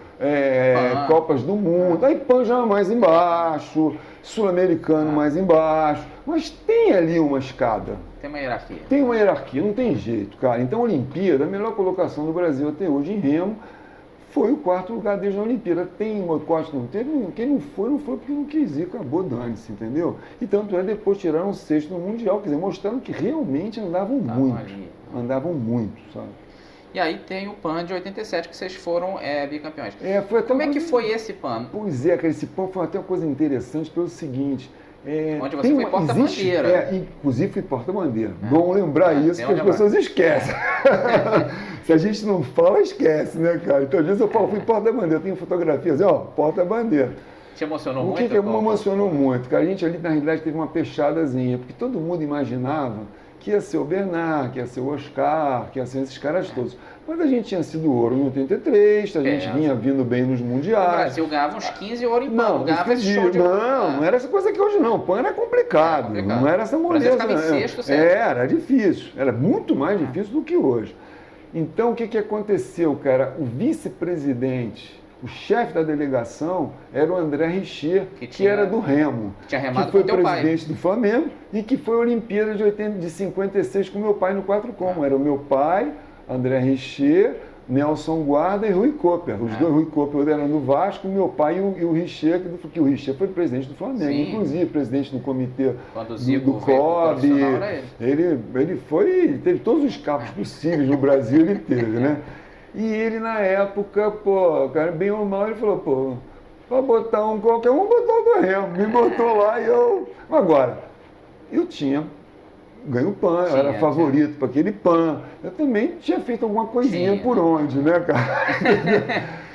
Copas do Mundo, aí PAN já mais embaixo, Sul-Americano mais embaixo, mas tem ali uma escada. Tem uma hierarquia. Tem uma hierarquia, não tem jeito, cara. Então, a Olimpíada, a melhor colocação do Brasil até hoje em remo, foi o quarto lugar desde a Olimpíada. Tem boicote, não teve? Quem não foi porque não quis ir, acabou, dane-se, entendeu? E tanto depois tiraram o sexto no Mundial, quer dizer, mostraram que realmente andavam muito. Andavam muito, sabe? E aí tem o PAN de 87, que vocês foram bicampeões. Foi até Como é que foi esse PAN? Pois é, cara, esse PAN foi até uma coisa interessante pelo seguinte... Onde você foi porta-bandeira. Inclusive fui porta-bandeira. Bom lembrar isso, porque as pessoas esquecem. Se a gente não fala, esquece, né, cara? Então, às vezes eu falo, fui porta-bandeira. Eu tenho fotografias, porta-bandeira. Te emocionou muito? O que me emocionou muito? Cara, a gente ali, na realidade, teve uma pechadazinha, porque todo mundo imaginava que ia ser o Bernard, que ia ser o Oscar, que ia ser esses caras todos. Mas a gente tinha sido ouro em 83, a gente vinha vindo bem nos mundiais. O Brasil ganhava uns 15 ouro em PAN, ganhava esse show de... Não era essa coisa que hoje não. PAN era complicado, não era essa moleza. Era difícil, era muito mais difícil do que hoje. Então, o que aconteceu, cara? O vice-presidente, o chefe da delegação, era o André Richer, que era do remo. Tinha remado que foi com teu presidente do Flamengo e que foi a Olimpíada de 56 com meu pai no 4x. Era o meu pai, André Richer, Nelson Guarda e Rui Cooper. Os dois, Rui Cooper eram do Vasco, meu pai e o Richer, que o Richer foi presidente do Flamengo, inclusive presidente do comitê do COB. Ele teve todos os cargos possíveis no Brasil, ele teve, né? E ele, na época, cara, bem ou mal, ele falou, para botar qualquer um, botar o do remo. Me botou lá e eu... Agora, eu tinha ganho PAN, eu era favorito para aquele PAN. Eu também tinha feito alguma coisinha por onde, né, cara?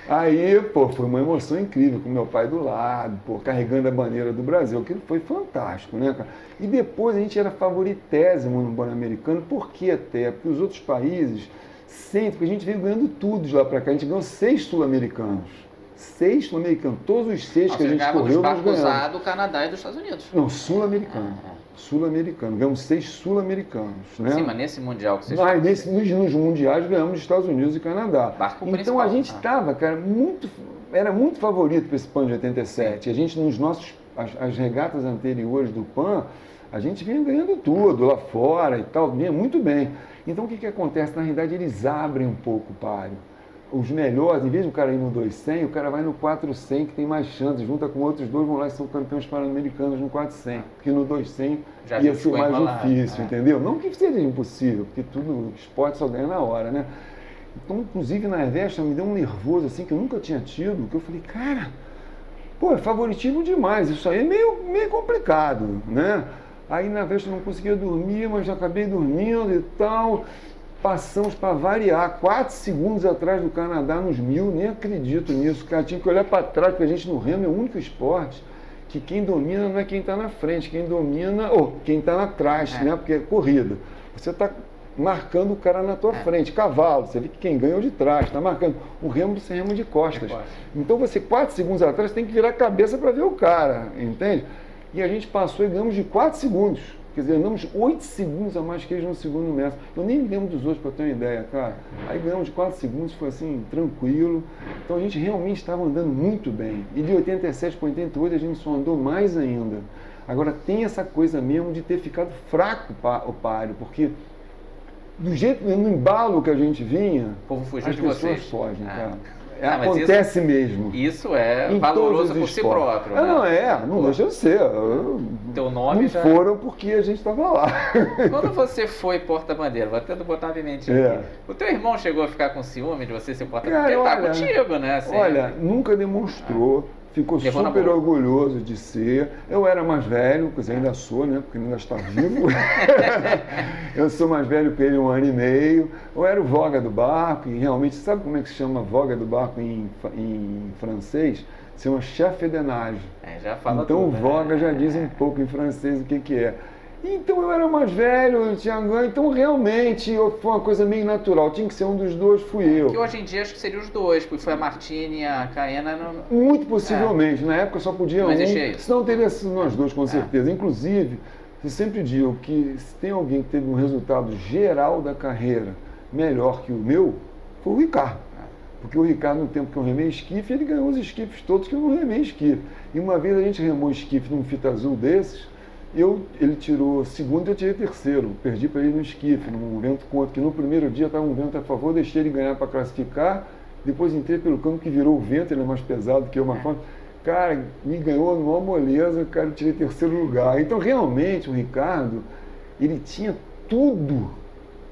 Aí, foi uma emoção incrível, com meu pai do lado, carregando a bandeira do Brasil. Aquilo foi fantástico, né, cara? E depois a gente era favoritésimo no Pan-Americano. Por quê até? Porque os outros países... Sempre, porque a gente veio ganhando tudo de lá para cá. A gente ganhou 6 sul-americanos. 6 sul-americanos. Todos os 6 que a gente correu, nós ganhamos. Do Canadá e dos Estados Unidos. Não, sul-americano. Sul-americano. Ganhamos 6 sul-americanos. Né? Sim, mas nesse Mundial que vocês nos mundiais ganhamos dos Estados Unidos e Canadá. Então a gente estava, cara, era muito favorito para esse PAN de 87. A gente, as regatas anteriores do PAN, a gente vinha ganhando tudo lá fora e tal, vinha muito bem. Então, o que acontece? Na realidade, eles abrem um pouco o páreo. Os melhores, em vez do cara ir no 200, o cara vai no 400, que tem mais chances, junta com outros dois, vão lá e são campeões pan-americanos no 400, porque no 200 ia ser mais difícil, entendeu? Não que seja impossível, porque tudo, esporte só ganha na hora, né? Então, inclusive, na Vesta me deu um nervoso, assim, que eu nunca tinha tido, que eu falei, cara, é favoritismo demais, isso aí é meio complicado, né? Aí na Vesta eu não conseguia dormir, mas já acabei dormindo e tal. Passamos para variar, 4 segundos atrás do Canadá nos 1000, nem acredito nisso, cara. Tinha que olhar para trás, porque a gente no remo é o único esporte que quem domina não é quem está na frente, quem domina, ou quem está atrás, né? Porque é corrida. Você está marcando o cara na tua frente, cavalo, você vê que quem ganha é o de trás, está marcando. O remo você rema de costas. Então você, 4 segundos atrás, tem que virar a cabeça para ver o cara, entende? E a gente passou e ganhamos de 4 segundos. Quer dizer, andamos 8 segundos a mais que eles no segundo metro. Eu nem me lembro dos outros para ter uma ideia, cara. Aí ganhamos de 4 segundos, foi assim, tranquilo. Então a gente realmente estava andando muito bem. E de 87 para 88 a gente só andou mais ainda. Agora tem essa coisa mesmo de ter ficado fraco o páreo, porque do jeito, no embalo que a gente vinha, o povo fugiu as de pessoas vocês. fogem, cara. Acontece isso, mesmo. Isso é valoroso por si próprio. Né? Não deixa de ser. Teu nome não foram porque a gente estava lá. Quando você foi porta-bandeira, vou até botar a pimentinha aqui. O teu irmão chegou a ficar com ciúme de você ser porta-bandeira? Porque ele tá contigo, né? Assim, olha, nunca demonstrou. Ficou super orgulhoso de ser. Eu era mais velho, quer dizer, ainda sou, né? Porque ainda está vivo. Eu sou mais velho que ele 1 ano e meio. Eu era o voga do barco, e realmente, sabe como é que se chama voga do barco em francês? Se chama chef de nage. Já fala então, tudo, voga já diz um pouco em francês o que é. Então eu era mais velho, eu tinha ganho, então realmente foi uma coisa meio natural, tinha que ser um dos dois, fui eu. Que hoje em dia acho que seria os dois, porque foi a Martini e a Caena. Muito possivelmente, na época só podia não existia isso. Senão teria sido nós dois, com certeza. Inclusive, eu sempre digo que se tem alguém que teve um resultado geral da carreira melhor que o meu, foi o Ricardo. Porque o Ricardo, no tempo que eu remei esquife, ele ganhou os esquifes todos que eu não remei esquife. E uma vez a gente remou esquife num fita azul desses, ele tirou segundo e eu tirei terceiro. Perdi para ele no esquife, num vento contra, que no primeiro dia estava um vento a favor, deixei ele ganhar para classificar, depois entrei pelo campo que virou o vento, ele é mais pesado que eu, mais forte. Cara, me ganhou numa moleza, cara, eu tirei terceiro lugar. Então, realmente, o Ricardo, ele tinha tudo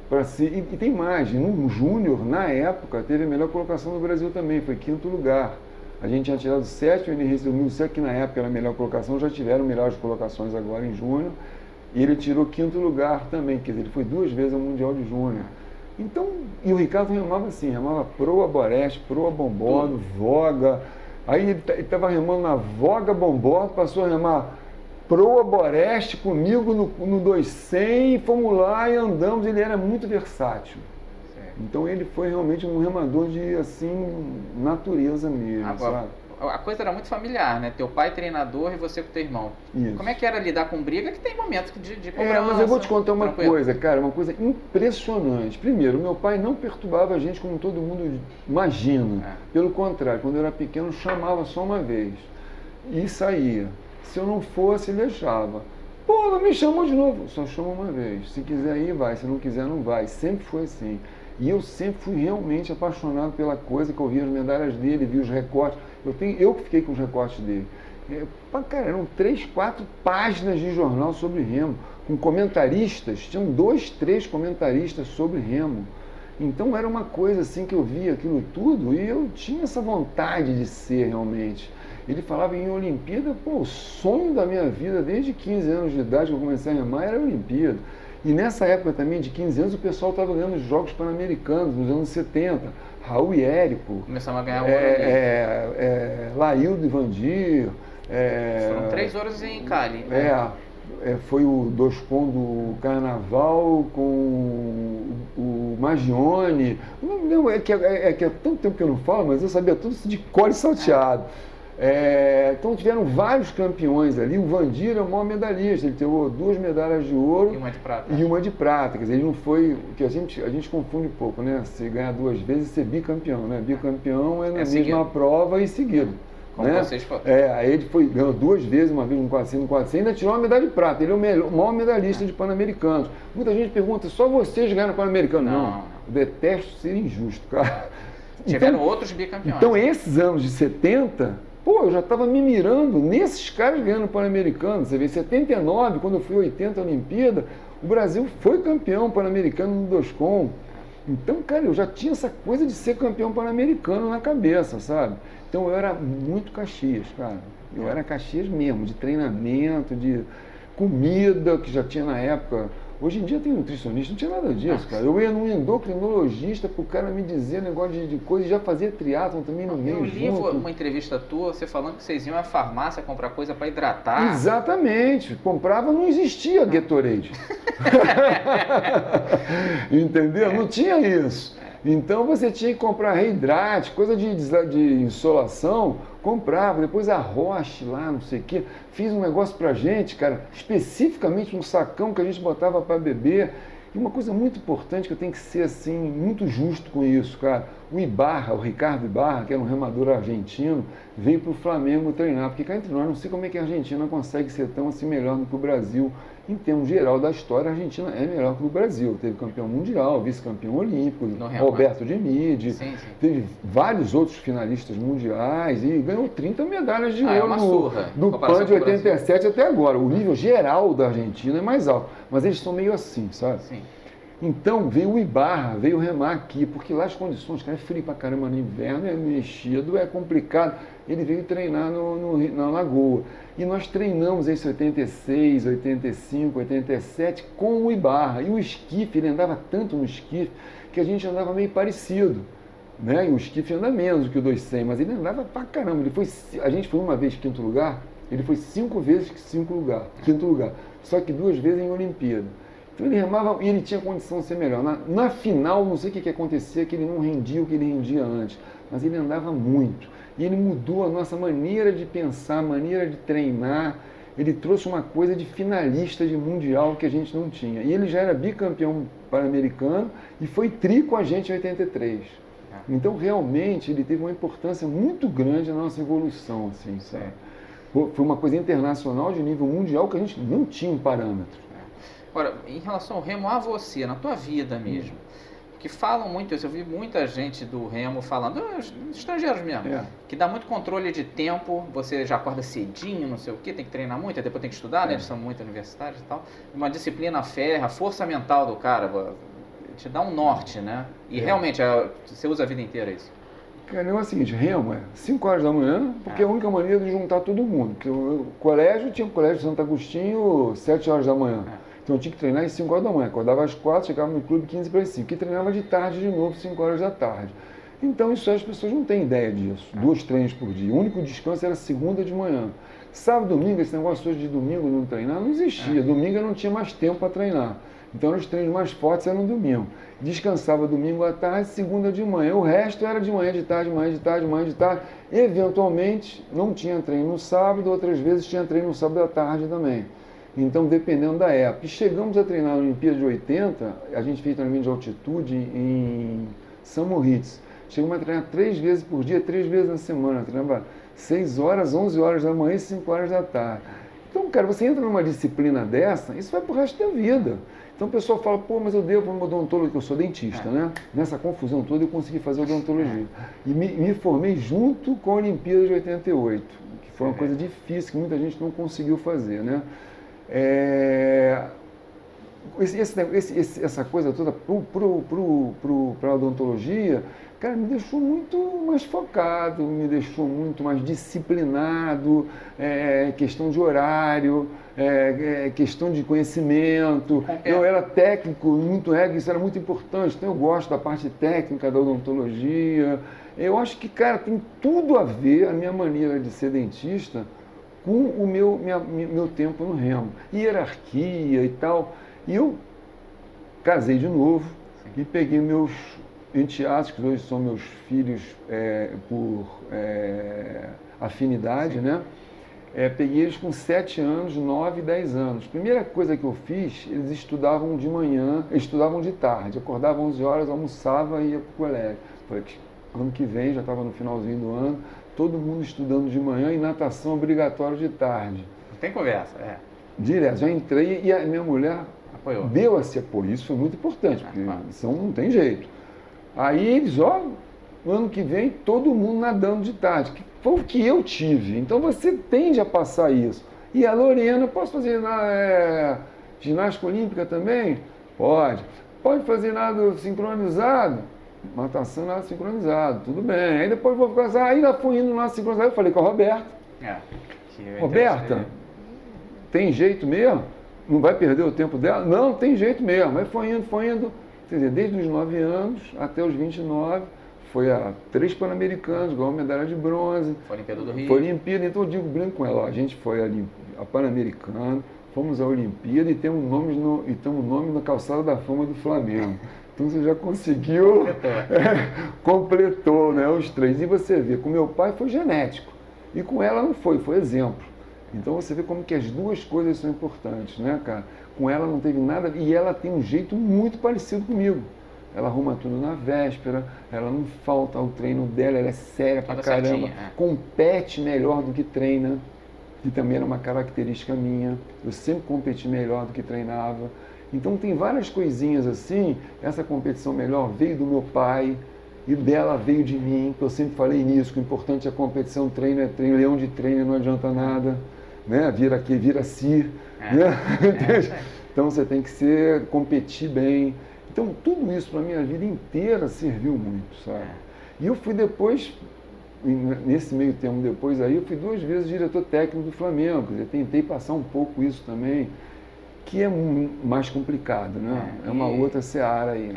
para ser... E tem mais, no Júnior, na época, teve a melhor colocação do Brasil também, foi 5º lugar. A gente tinha tirado 7, o Henrique do 1007, que na época era a melhor colocação, já tiveram melhores colocações agora em Júnior, e ele tirou 5º lugar também, quer dizer, ele foi 2 vezes ao Mundial de Júnior. Então, e o Ricardo remava assim, remava proa Boreste, proa Bombordo, voga, aí ele estava remando na voga Bombordo, passou a remar proa Boreste comigo no 200, e fomos lá e andamos, ele era muito versátil. Então ele foi realmente um remador de, assim, natureza mesmo, sabe? A coisa era muito familiar, né? Teu pai treinador e você com teu irmão. Isso. Como é que era lidar com briga? Que tem momentos de cobrança. Mas eu vou te contar uma coisa, cara, uma coisa impressionante. Primeiro, meu pai não perturbava a gente como todo mundo imagina. Pelo contrário, quando eu era pequeno, chamava só uma vez e saía. Se eu não fosse, ele deixava. Pô, não me chamou de novo. Só chama uma vez. Se quiser ir, vai. Se não quiser, não vai. Sempre foi assim. E eu sempre fui realmente apaixonado pela coisa, que eu via as medalhas dele, via os recortes. Eu que fiquei com os recortes dele. Cara, eram 3, 4 páginas de jornal sobre remo, com comentaristas, tinham 2, 3 comentaristas sobre remo. Então era uma coisa assim que eu via aquilo tudo e eu tinha essa vontade de ser realmente. Ele falava em Olimpíada, pô, o sonho da minha vida, desde 15 anos de idade que eu comecei a remar, era a Olimpíada. E nessa época também, de 15 anos, o pessoal estava ganhando os Jogos Pan-Americanos, nos anos 70. Raul e Érico. Começamos a ganhar ouro. Laildo e Vandir. Foram 3 ouros em Cali. Foi o Doscon do Carnaval com o Magione. Não, é que há tanto tempo que eu não falo, mas eu sabia tudo isso de cor e salteado. Então tiveram vários campeões ali. O Vandir é o maior medalhista, ele teve 2 medalhas de ouro e uma de prata. Quer dizer, ele não foi, que a gente confunde um pouco, né? Você ganhar 2 vezes e ser bicampeão, né? Bicampeão é na mesma prova e seguido. Como né? vocês foram. Aí ele ganhou 2 vezes, uma vez no 400, no 400, ainda tirou uma medalha de prata. Ele é o maior medalhista de Pan-Americanos. Muita gente pergunta, só vocês ganharam Pan-Americano? Não, eu detesto ser injusto, cara. Tiveram outros bicampeões. Então esses anos de 70... Pô, eu já estava me mirando nesses caras ganhando Pan-Americano. Você vê, em 79, quando eu fui 80 Olimpíada, o Brasil foi campeão Pan-Americano no Doscon. Então, cara, eu já tinha essa coisa de ser campeão Pan-Americano na cabeça, sabe? Então eu era muito Caxias, cara. Eu era Caxias mesmo, de treinamento, de comida, que já tinha na época Hoje em dia tem nutricionista, não tinha nada disso, cara. Eu ia num endocrinologista pro cara me dizer negócio de coisa, e já fazia triatlon também no meio junto. Eu li uma entrevista tua, você falando que vocês iam à farmácia comprar coisa para hidratar. Exatamente. Comprava, não existia Gatorade. Entendeu? Não tinha isso. Então você tinha que comprar reidrate, coisa de insolação, comprava. Depois a Roche lá, não sei o quê, fiz um negócio pra gente, cara, especificamente um sacão que a gente botava para beber. E uma coisa muito importante, que eu tenho que ser assim, muito justo com isso, cara. O Ibarra, o Ricardo Ibarra, que era um remador argentino, veio para o Flamengo treinar. Porque cá entre nós, não sei como é que a Argentina consegue ser tão assim melhor do que o Brasil. Em termos geral da história, a Argentina é melhor que o Brasil. Teve campeão mundial, vice-campeão olímpico, Roberto Dinamite, teve vários outros finalistas mundiais e ganhou 30 medalhas de ouro do PAN de 87 até agora. O nível geral da Argentina é mais alto, mas eles são meio assim, sabe? Sim. Então veio o Ibarra, veio remar aqui, porque lá as condições, cara, é frio pra caramba no inverno, é mexido, é complicado. Ele veio treinar na Lagoa. E nós treinamos esse 86, 85, 87 com o Ibarra. E o esquife, ele andava tanto no esquife que a gente andava meio parecido. Né? E o esquife anda menos do que o 200, mas ele andava pra caramba. A gente foi uma vez quinto lugar, ele foi 5 vezes quinto lugar. Só que 2 vezes em Olimpíada. Então ele remava e ele tinha condição de ser melhor. Na final, não sei o que acontecia, que ele não rendia o que ele rendia antes, mas ele andava muito. E ele mudou a nossa maneira de pensar, maneira de treinar. Ele trouxe uma coisa de finalista de mundial que a gente não tinha. E ele já era bicampeão pan-americano e foi tri com a gente em 83. Então, realmente, ele teve uma importância muito grande na nossa evolução, assim, sabe? Foi uma coisa internacional de nível mundial que a gente não tinha um parâmetro. Agora, em relação ao remo, a você, na tua vida mesmo, que falam muito isso, eu vi muita gente do remo falando, estrangeiros mesmo, que dá muito controle de tempo, você já acorda cedinho, não sei o quê, tem que treinar muito, depois tem que estudar, né? Eles são muito universitários e tal. Uma disciplina férrea, a força mental do cara, te dá um norte, né? E realmente, você usa a vida inteira isso. Cara, o negócio é o seguinte, remo é 5 horas da manhã, porque é a única maneira de juntar todo mundo. Porque o colégio, tinha o colégio de Santo Agostinho, 7 horas da manhã. Então eu tinha que treinar às 5 horas da manhã, acordava às 4, chegava no clube 15 para as 5, e treinava de tarde de novo, 5 horas da tarde. Então isso aí as pessoas não têm ideia disso, 2 treinos por dia. O único descanso era segunda de manhã. Sábado, domingo, esse negócio hoje de domingo não treinar, não existia. Domingo eu não tinha mais tempo para treinar. Então os treinos mais fortes eram no domingo. Descansava domingo à tarde, segunda de manhã. O resto era de manhã, de tarde, manhã, de tarde, manhã, de tarde. Eventualmente não tinha treino no sábado, outras vezes tinha treino no sábado à tarde também. Então, dependendo da época. E chegamos a treinar na Olimpíada de 80, a gente fez treinamento de altitude em São Moritz. Chegamos a treinar 3 vezes por dia, 3 vezes na semana. Treinava 6 horas, 11 horas da manhã e 5 horas da tarde. Então, cara, você entra numa disciplina dessa, isso vai pro resto da vida. Então o pessoal fala, pô, mas eu devo para uma odontologia, que eu sou dentista, né? Nessa confusão toda eu consegui fazer odontologia. E me formei junto com a Olimpíada de 88, que foi uma coisa difícil, que muita gente não conseguiu fazer, né? Essa coisa toda para a odontologia, cara, me deixou muito mais focado, me deixou muito mais disciplinado, questão de horário, questão de conhecimento. Eu era técnico, isso era muito importante, então eu gosto da parte técnica da odontologia. Eu acho que, cara, tem tudo a ver a minha maneira de ser dentista com o meu tempo no remo, hierarquia e tal. E eu casei de novo e peguei meus enteados, que hoje são meus filhos por afinidade, né? Peguei eles com 7 anos, 9 e 10 anos. Primeira coisa que eu fiz, eles estudavam de manhã, estudavam de tarde, acordavam 11 horas, almoçava e ia para o colégio. Falei, ano que vem, já estava no finalzinho do ano, todo mundo estudando de manhã e natação obrigatória de tarde. Não tem conversa, Direto, já entrei e a minha mulher apoiou. Deu esse apoio, isso foi muito importante, porque senão não tem jeito. Aí eles, no ano que vem, todo mundo nadando de tarde, que foi o que eu tive. Então você tende a passar isso. E a Lorena, posso fazer ginástica olímpica também? Pode. Pode fazer nada sincronizado? Natação, nada sincronizado, tudo bem. Aí depois vou ficar, ainda fui indo no nada sincronizado, eu falei com a Roberta. Roberta, tem jeito mesmo? não vai perder o tempo dela? Não, tem jeito mesmo. Aí foi indo. Quer dizer, desde os 9 anos até os 29, foi a 3 Pan-Americanos, ganhou medalha de bronze. Foi a Olimpíada do Rio. Foi a Olimpíada, então eu brinco com ela, ó, a gente foi a Pan-Americana, fomos à Olimpíada e temos nome na calçada da fama do Flamengo. Então você já conseguiu, completou, né, os 3. E você vê, com meu pai foi genético, e com ela não foi exemplo. Então você vê como que as duas coisas são importantes, né, cara? Com ela não teve nada, e ela tem um jeito muito parecido comigo. Ela arruma tudo na véspera, ela não falta ao treino dela, ela é séria pra caramba, compete melhor do que treina, que também era uma característica minha. Eu sempre competi melhor do que treinava. Então tem várias coisinhas assim, essa competição melhor veio do meu pai e dela veio de mim, que eu sempre falei nisso, que o importante é a competição, treino é treino, leão de treino não adianta nada, né? Vira aqui, vira si, né? Então você tem que competir bem. Então tudo isso para a minha vida inteira serviu muito, sabe? E eu fui depois, nesse meio tempo depois aí, eu fui 2 vezes diretor técnico do Flamengo, quer dizer, tentei passar um pouco isso também, que é mais complicado, né? É uma outra seara aí.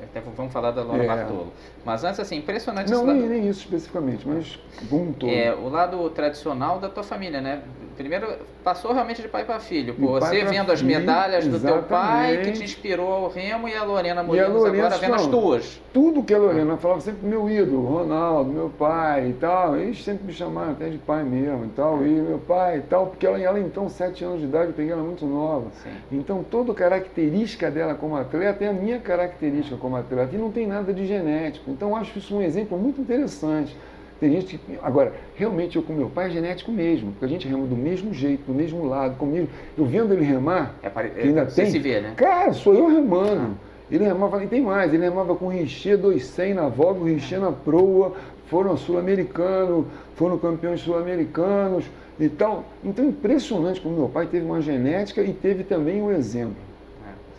Até vamos falar da Laura Bartolo. Mas antes, assim, impressionante... Não, nem isso especificamente, mas um todo. O lado tradicional da tua família, né? Primeiro, passou realmente de pai para filho. Pô, você vendo as medalhas do teu pai, que te inspirou ao remo, e a Lorena Molinos agora vendo as tuas. Tudo que a Lorena falava, sempre meu ídolo, Ronaldo, meu pai e tal. Eles sempre me chamaram até de pai mesmo e tal. E meu pai e tal, porque ela então, 7 anos de idade, eu peguei ela muito nova. Sim. Então, toda a característica dela como atleta é a minha característica como atleta. E não tem nada de genético. Então, acho isso um exemplo muito interessante. Tem gente que... Agora, realmente, eu com meu pai é genético mesmo, porque a gente rema do mesmo jeito, do mesmo lado, comigo. Eu vendo ele remar, ainda tem... se vê, né? Cara, sou eu remando. Ele remava, e tem mais, ele remava com o Richer 200 na Vogue, o Richer na proa, foram sul-americanos, foram campeões sul-americanos e tal. Então, impressionante como meu pai teve uma genética e teve também um exemplo.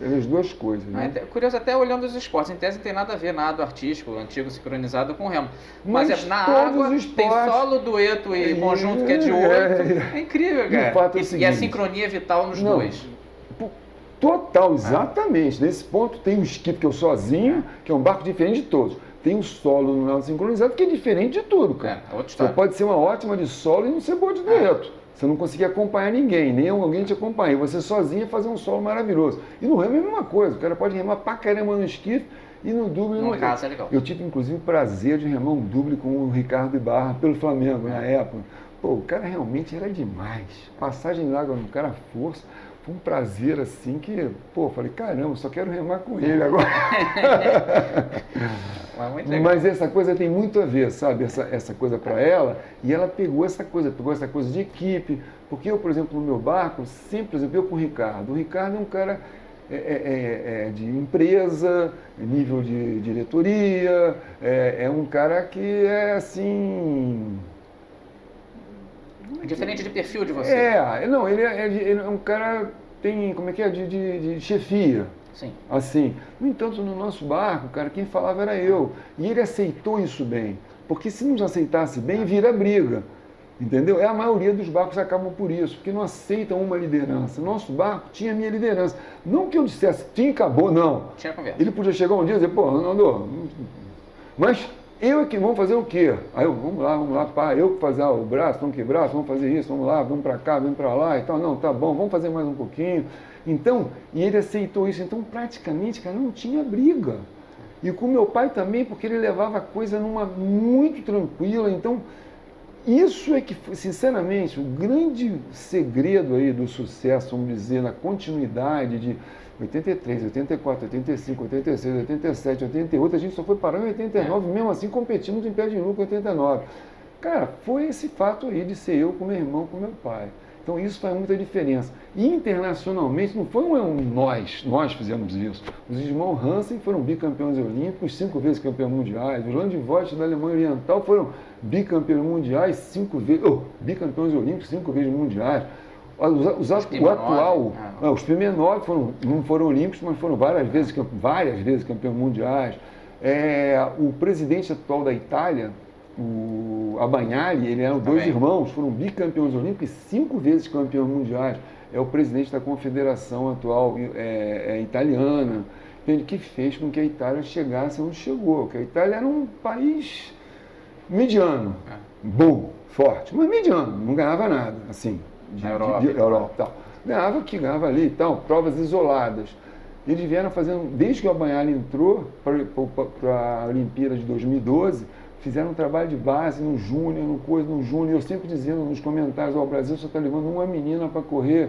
As 2 coisas, né? Curioso, até olhando os esportes, em tese não tem nada a ver nada artístico, antigo sincronizado com remo. Mas na água tem solo, dueto e conjunto que é de 8. É incrível, cara. O fato é o seguinte, e a sincronia é vital nos dois. Total, exatamente. Nesse ponto tem o skip, que eu sozinho, que é um barco diferente de todos. Tem o solo no lado sincronizado, que é diferente de tudo, cara. Você pode ser uma ótima de solo e não ser boa de dueto. Você não conseguia acompanhar ninguém, nem alguém te acompanha. Você sozinho ia fazer um solo maravilhoso. E no remo é a mesma coisa. O cara pode remar pra caramba no esquife e no duble no caso é legal. Eu tive, inclusive, o prazer de remar um duble com o Ricardo Ibarra pelo Flamengo na época. Pô, o cara realmente era demais. Passagem d'água no cara, força. Foi um prazer assim que, pô, falei, caramba, só quero remar com ele agora. Mas essa coisa tem muito a ver, sabe? Essa coisa para ela, e ela pegou essa coisa de equipe. Porque eu, por exemplo, no meu barco, sempre, por exemplo, eu com o Ricardo. O Ricardo é um cara de empresa, nível de diretoria, é um cara que é assim... Diferente de perfil de você. Não, ele é um cara, tem, como é que é, de chefia. Sim. Assim. No entanto, no nosso barco, cara, quem falava era eu. E ele aceitou isso bem. Porque se não aceitasse bem, vira briga. Entendeu? A maioria dos barcos acabam por isso, porque não aceitam uma liderança. Nosso barco tinha a minha liderança. Não que eu dissesse, tinha, acabou, não. Tinha conversa. Ele podia chegar um dia e dizer, pô, Ronaldo, mas... Eu é que vamos fazer o quê? Aí eu, vamos lá, pá, eu que fazer o braço, vamos que braço, vamos fazer isso, vamos lá, vamos para cá, vamos para lá e tal. Não, tá bom, vamos fazer mais um pouquinho. Então, e ele aceitou isso. Então, praticamente, cara, não tinha briga. E com meu pai também, porque ele levava a coisa muito tranquila. Então, isso é que, sinceramente, o grande segredo aí do sucesso, vamos dizer, na continuidade de 83, 84, 85, 86, 87, 88, a gente só foi parar em 89, mesmo assim competimos em pé de luta em 89. Cara, foi esse fato aí de ser eu com meu irmão, com meu pai. Então isso faz muita diferença. E internacionalmente não foi nós fizemos isso. Os irmãos Hansen foram bicampeões olímpicos, 5 vezes campeões mundiais. Os Landvoort da Alemanha Oriental foram bicampeões mundiais, 5 vezes, bicampeões olímpicos, 5 vezes mundiais. Os Pimenov não foram olímpicos, mas foram várias vezes campeões mundiais. O presidente atual da Itália, o Abagnale, ele eram 2 irmãos, foram bicampeões olímpicos e 5 vezes campeões mundiais. é o presidente da confederação atual italiana, entende? Que fez com que a Itália chegasse onde chegou, que a Itália era um país mediano, bom, forte, mas mediano, não ganhava nada, assim, de Europa e tal. Ganhava aqui, ganhava ali e tal, provas isoladas. Eles vieram fazendo, desde que o Abanhali entrou para a Olimpíada de 2012, fizeram um trabalho de base no júnior, no júnior. Eu sempre dizendo nos comentários, o Brasil só está levando uma menina para correr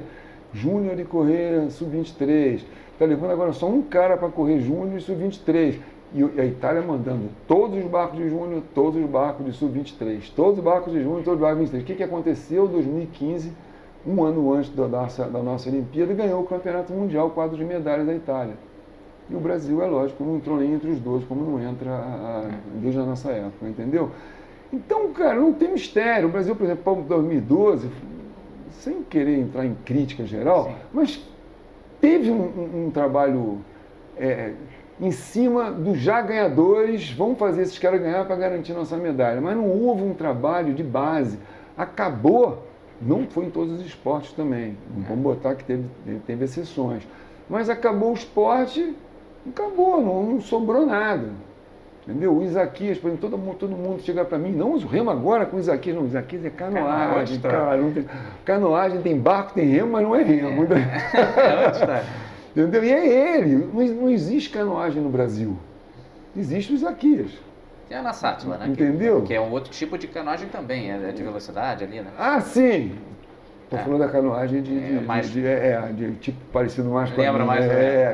júnior e correr sub-23. Está levando agora só um cara para correr júnior e sub-23. E a Itália mandando todos os barcos de júnior, todos os barcos de sub-23, todos os barcos de júnior, todos os barcos de 23. O que aconteceu em 2015, um ano antes da nossa Olimpíada, ganhou o Campeonato Mundial, quadro de medalhas da Itália. E o Brasil, é lógico, não entrou nem entre os dois, como não entra desde a nossa época, entendeu? Então, cara, não tem mistério. O Brasil, por exemplo, para 2012, sem querer entrar em crítica geral, sim, mas teve um trabalho em cima dos já ganhadores, vamos fazer esses caras ganhar para garantir nossa medalha. Mas não houve um trabalho de base. Acabou, não foi em todos os esportes também, vamos botar que teve exceções. Mas acabou o esporte, acabou, não sobrou nada. Entendeu? O Isaquias, por exemplo, todo mundo chega para mim, não, o remo agora com o Isaquias, não, o Isaquias é canoagem, cara, canoagem tem barco, tem remo, mas não é remo. Entendeu? E é ele, não existe canoagem no Brasil, existe o Isaquias. Que é a Nassátila, né? Entendeu? Que é um outro tipo de canoagem também, é de velocidade ali, né? Ah, sim! Estou falando da canoagem de tipo parecido mais com lembra mais,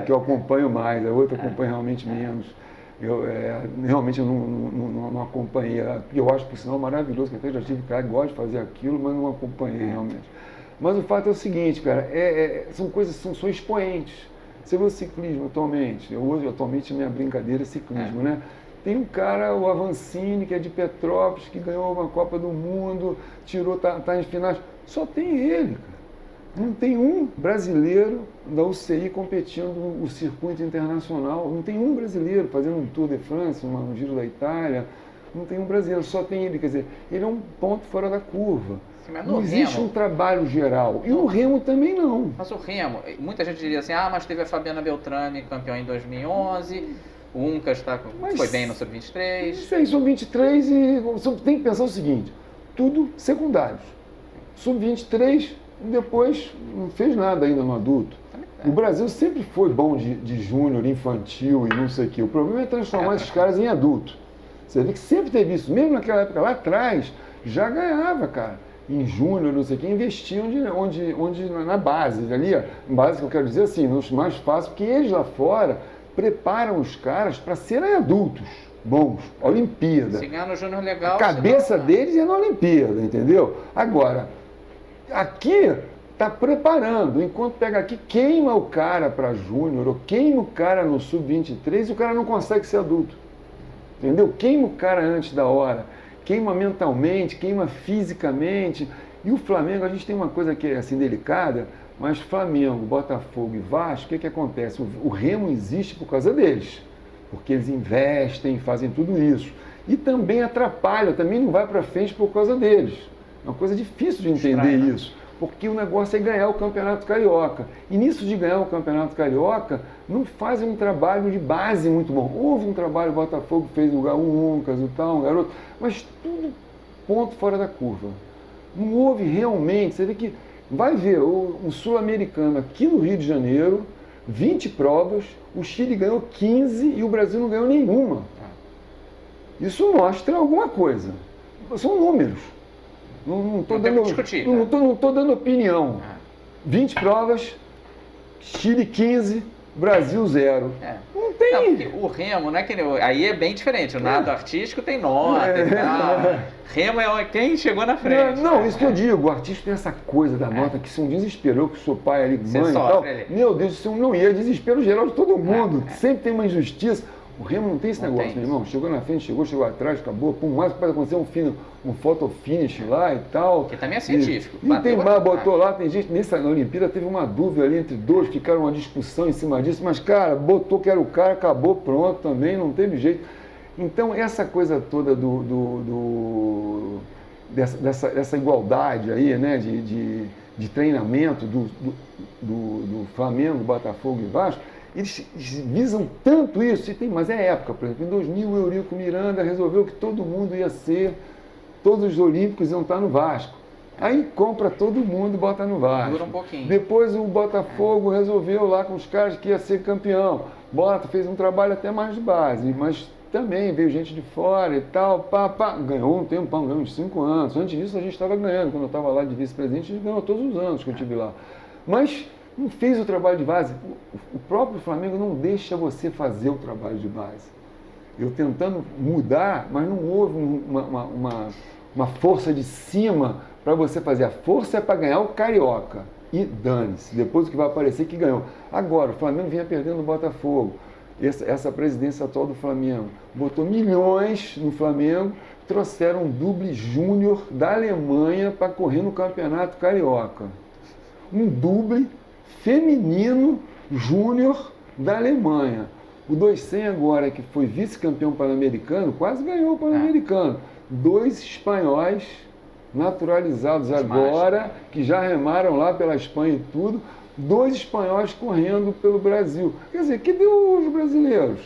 que eu acompanho mais, a outra acompanho realmente menos. Realmente eu não acompanhei, eu acho por sinal maravilhoso, que até já tive cara, gosto de fazer aquilo, mas não acompanhei realmente. Mas o fato é o seguinte, cara, são coisas, são expoentes. Você vê o ciclismo atualmente, atualmente minha brincadeira é ciclismo, né? Tem um cara, o Avancini, que é de Petrópolis, que ganhou uma Copa do Mundo, tá em finais. Só tem ele, cara. Não tem um brasileiro da UCI competindo o circuito internacional. Não tem um brasileiro fazendo um Tour de France, um Giro da Itália. Não tem um brasileiro, só tem ele. Quer dizer, ele é um ponto fora da curva. Sim, mas não existe remo, um trabalho geral. E no remo também não. Mas o remo, muita gente diria assim, mas teve a Fabiana Beltrame, campeã em 2011... O Uncas foi bem no Sub-23. Fez Sub-23 e tem que pensar o seguinte, tudo secundários. Sub-23, depois não fez nada ainda no adulto. O Brasil sempre foi bom de júnior, infantil e não sei o quê. O problema é transformar esses caras em adultos. Você vê que sempre teve isso. Mesmo naquela época lá atrás, já ganhava, cara. Em júnior, não sei o quê, investia onde na base. Ali, base que eu quero dizer assim, nos mais fácil, porque eles lá fora preparam os caras para serem adultos, bons, Olimpíada. Se ganhar no júnior legal... A cabeça deles é na Olimpíada, entendeu? Agora, aqui está preparando, enquanto pega aqui, queima o cara para júnior, ou queima o cara no sub-23 e o cara não consegue ser adulto. Entendeu? Queima o cara antes da hora, queima mentalmente, queima fisicamente. E o Flamengo, a gente tem uma coisa que é assim delicada, mas Flamengo, Botafogo e Vasco, o que acontece? O remo existe por causa deles, porque eles investem, fazem tudo isso. E também atrapalha, também não vai para frente por causa deles. É uma coisa difícil de entender isso, porque o negócio é ganhar o Campeonato Carioca. E nisso de ganhar o Campeonato Carioca, não fazem um trabalho de base muito bom. Houve um trabalho, o Botafogo fez o Uncas, o tal, um garoto, mas tudo ponto fora da curva. Não houve realmente, você vê que vai ver um sul-americano aqui no Rio de Janeiro, 20 provas, o Chile ganhou 15 e o Brasil não ganhou nenhuma. Isso mostra alguma coisa. São números. Não estou dando opinião. 20 provas, Chile 15, Brasil 0. Não tem. Não, o remo, não é que aí é bem diferente. O nado artístico tem nota e tal. Remo é quem chegou na frente. Não, isso que eu digo. O artista tem essa coisa da nota que se um desesperou que o seu pai ali, mãe e tal. Meu Deus, isso não ia. Desespero geral de todo mundo. Sempre tem uma injustiça. O remo não tem esse negócio, meu irmão. Chegou na frente, chegou atrás, acabou. Por mais que pode acontecer um photo finish lá e tal. Que também é científico. E tem mais, botou lá, tem gente, na Olimpíada teve uma dúvida ali entre dois, ficaram uma discussão em cima disso, mas, cara, botou que era o cara, acabou, pronto também, não teve jeito. Então, essa coisa toda dessa igualdade aí, né, de de treinamento do Flamengo, Botafogo e Vasco, eles visam tanto isso, mas é época, por exemplo, em 2000 o Eurico Miranda resolveu que todo mundo ia ser, todos os olímpicos iam estar no Vasco. Aí compra todo mundo e bota no Vasco. Dura um pouquinho. Depois o Botafogo resolveu lá com os caras que ia ser campeão. Fez um trabalho até mais de base, mas também veio gente de fora e tal, ganhou um tempão, ganhou uns 5 anos. Antes disso a gente estava ganhando, quando eu estava lá de vice-presidente, a gente ganhou todos os anos que eu estive lá. Mas não fez o trabalho de base. O próprio Flamengo não deixa você fazer o trabalho de base. Eu tentando mudar, mas não houve uma força de cima para você fazer. A força é para ganhar o Carioca. E dane-se, depois o que vai aparecer que ganhou. Agora, o Flamengo vinha perdendo o Botafogo. Essa presidência atual do Flamengo botou milhões no Flamengo, trouxeram um duble júnior da Alemanha para correr no Campeonato Carioca. Um duble feminino júnior da Alemanha. O 200 agora, que foi vice-campeão pan-americano, quase ganhou o pan-americano. 2 espanhóis naturalizados agora, que já remaram lá pela Espanha e tudo, 2 espanhóis correndo pelo Brasil. Quer dizer, que deu os brasileiros?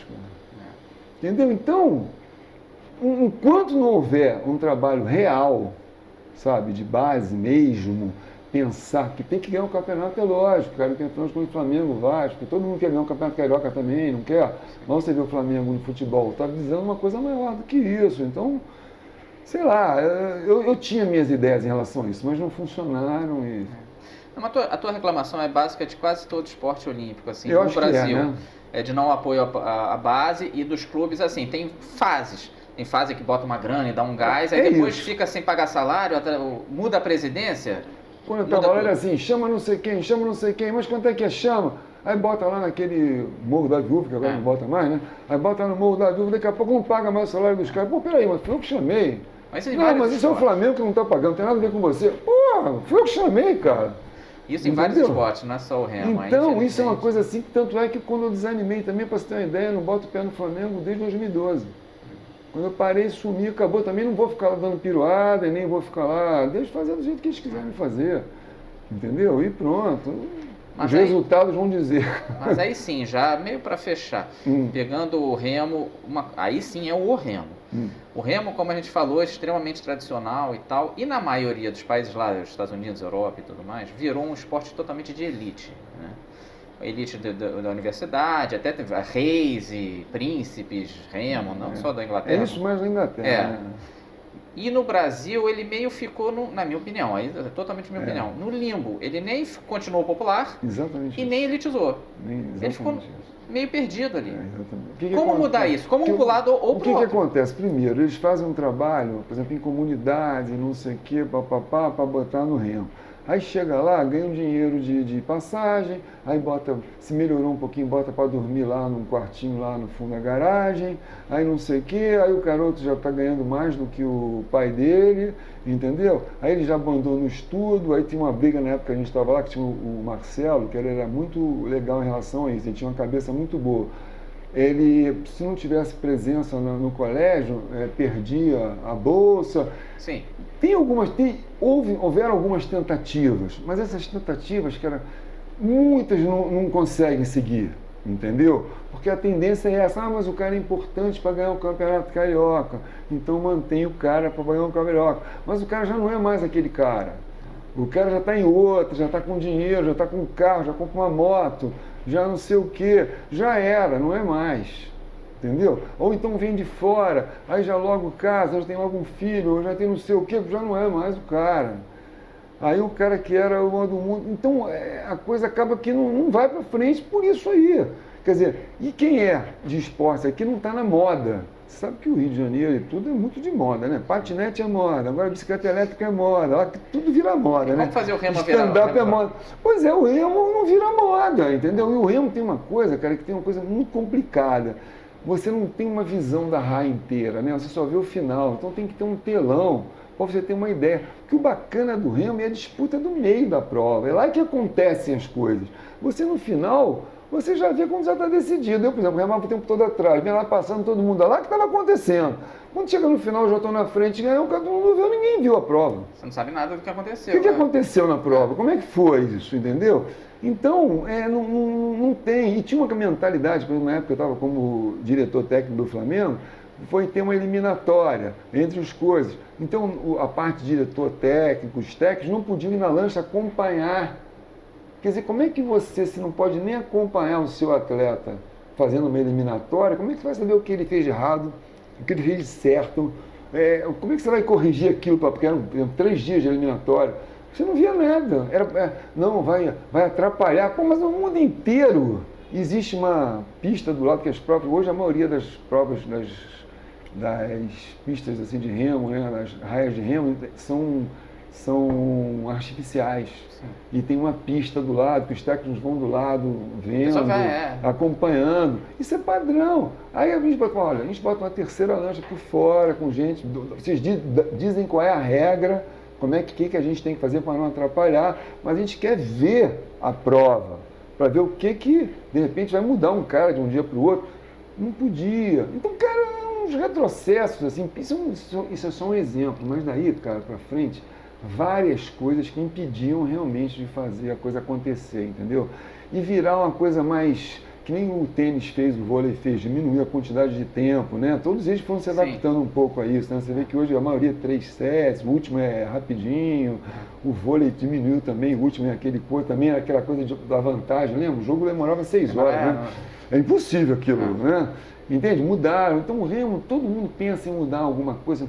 Entendeu? Então, enquanto não houver um trabalho real, sabe, de base mesmo, pensar que tem que ganhar um campeonato, é lógico, cara, tem como o Flamengo, Vasco, todo mundo quer ganhar um campeonato carioca também, não quer? Mas você vê o Flamengo no futebol, está visando uma coisa maior do que isso, então, sei lá, eu tinha minhas ideias em relação a isso, mas não funcionaram e... Não, a tua reclamação é básica de quase todo esporte olímpico, assim, eu no acho Brasil, que né? É de não apoio à base e dos clubes, assim, tem fases. Tem fase que bota uma grana e dá um gás, aí depois isso. Fica sem pagar salário, muda a presidência. Quando eu estava lá era assim, chama não sei quem, mas quanto é que chama? Aí bota lá naquele Morro da Viúva, que agora não bota mais, né? Aí bota no Morro da Viúva, daqui a pouco não paga mais o salário dos caras. Pô, peraí, mas foi eu que chamei. Mas isso é o Flamengo que não está pagando, não tem nada a ver com você. Pô, foi eu que chamei, cara. Isso em vários esportes, não é só o remo. Então, isso é uma coisa assim, tanto é que quando eu desanimei também, para você ter uma ideia, eu não boto o pé no Flamengo desde 2012. Quando eu parei, sumi, acabou, também não vou ficar lá dando piruada, nem vou ficar lá, deixa fazer do jeito que eles quiserem fazer, entendeu? E pronto, os resultados vão dizer. Mas aí sim, já meio para fechar, pegando o remo, aí sim é o remo. O remo, como a gente falou, é extremamente tradicional e tal, e na maioria dos países lá, os Estados Unidos, Europa e tudo mais, virou um esporte totalmente de elite, né? Elite da universidade, até teve reis e príncipes, remo, não só da Inglaterra. É isso mais da Inglaterra. Né? E no Brasil ele meio ficou, na minha opinião, aí é totalmente minha opinião, no limbo. Ele nem continuou popular e nem elitizou. Ele ficou meio perdido ali. Como mudar isso? Como um lado ou pro outro? O que acontece? Primeiro, eles fazem um trabalho, por exemplo, em comunidade, não sei o quê, para botar no remo. Aí chega lá, ganha um dinheiro de passagem, aí se melhorou um pouquinho, bota para dormir lá num quartinho lá no fundo da garagem, aí não sei o quê, aí o garoto já está ganhando mais do que o pai dele, entendeu? Aí ele já abandona o estudo, aí tinha uma briga na época que a gente estava lá, que tinha o Marcelo, que ele era muito legal em relação a isso, ele tinha uma cabeça muito boa. Ele, se não tivesse presença no colégio, perdia a bolsa. Sim. Houveram algumas tentativas, mas essas tentativas, cara, muitas não conseguem seguir, entendeu? Porque a tendência é essa, mas o cara é importante para ganhar o Campeonato Carioca, então mantém o cara para ganhar o Carioca. Mas o cara já não é mais aquele cara. O cara já está em outra, já está com dinheiro, já está com um carro, já compra uma moto, já não sei o quê, já era, não é mais. Entendeu? Ou então vem de fora, aí já logo casa, já tem logo um filho, ou já tem não sei o quê, já não é mais o cara. Aí o cara que era o do mundo. Então a coisa acaba que não vai para frente por isso aí. Quer dizer, e quem é de esporte aqui não está na moda? Você sabe que o Rio de Janeiro e tudo é muito de moda, né? Patinete é moda, agora bicicleta elétrica é moda, lá tudo vira moda, né? Vamos fazer o remo virar stand-up é moda. Pois é, o remo não vira moda, entendeu? E o remo tem uma coisa, cara, que tem uma coisa muito complicada. Você não tem uma visão da raia inteira, né? Você só vê o final, então tem que ter um telão para você ter uma ideia. Porque o bacana do remo é a disputa do meio da prova, é lá que acontecem as coisas. Você no final, você já vê quando já está decidido. Eu, por exemplo, remava o tempo todo atrás, vinha lá passando todo mundo lá, o que estava acontecendo? Quando chega no final, eu já estou na frente, ganhou, todo mundo viu, ninguém viu a prova. Você não sabe nada do que aconteceu. O que aconteceu na prova? Como é que foi isso, entendeu? Então, não tem. E tinha uma mentalidade, por exemplo, na época eu estava como diretor técnico do Flamengo, foi ter uma eliminatória entre as coisas. Então, a parte de diretor técnico, os técnicos não podiam ir na lancha acompanhar. Quer dizer, como é que você, se não pode nem acompanhar o seu atleta fazendo uma eliminatória, como é que você vai saber o que ele fez de errado, o que ele fez de certo? Como é que você vai corrigir aquilo? Porque eram 3 dias de eliminatória. Você não via nada. Não, vai atrapalhar. Pô, mas no mundo inteiro existe uma pista do lado que as provas, hoje a maioria das provas das pistas assim, de remo, né, das raias de remo, são artificiais. Sim. E tem uma pista do lado, que os técnicos vão do lado, vendo, acompanhando. Isso é padrão. Aí a gente bota uma terceira lancha por fora, com gente. Vocês dizem qual é a regra, como é que a gente tem que fazer para não atrapalhar, mas a gente quer ver a prova, para ver o que de repente vai mudar um cara de um dia para o outro. Não podia. Então, cara, uns retrocessos, assim, isso é só um exemplo, mas daí, cara, para frente, várias coisas que impediam realmente de fazer a coisa acontecer, entendeu? E virar uma coisa mais, que nem o tênis fez, o vôlei fez, diminuir a quantidade de tempo, né? Todos eles foram se adaptando um pouco a isso, né? Você vê que hoje a maioria é 3 sets, o último é rapidinho, o vôlei diminuiu também, o último é aquele também era aquela coisa da vantagem, lembra? O jogo demorava 6 horas, né? É impossível aquilo, né? Entende? Mudaram. Então o remo, todo mundo pensa em mudar alguma coisa.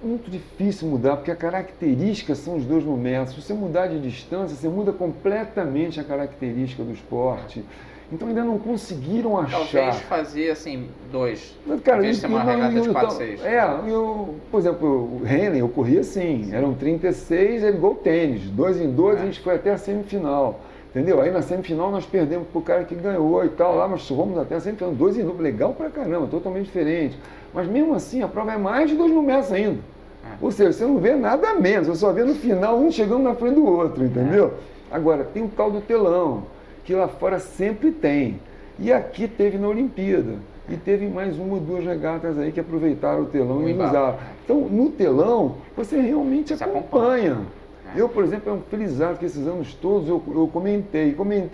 É muito difícil mudar, porque a característica são os 2 momentos. Se você mudar de distância, você muda completamente a característica do esporte. Então ainda não conseguiram achar. Talvez fazer assim, 2. Cara, em vez de ser uma regata de 4-6. Por exemplo, o Henley, eu corria assim, eram 36, é igual tênis. 2 em 2, a gente foi até a semifinal. Entendeu? Aí na semifinal nós perdemos pro cara que ganhou e tal, lá nós fomos até a semifinal, 2 em 2, legal pra caramba, totalmente diferente. Mas mesmo assim, a prova é mais de 2 momentos ainda. Ou seja, você não vê nada menos, você só vê no final um chegando na frente do outro, entendeu? Agora, tem o tal do telão, que lá fora sempre tem. E aqui teve na Olimpíada. E teve mais 1 ou 2 regatas aí que aproveitaram o telão e usaram. Então, no telão, você realmente acompanha. Eu, por exemplo, é um felizardo que esses anos todos eu comentei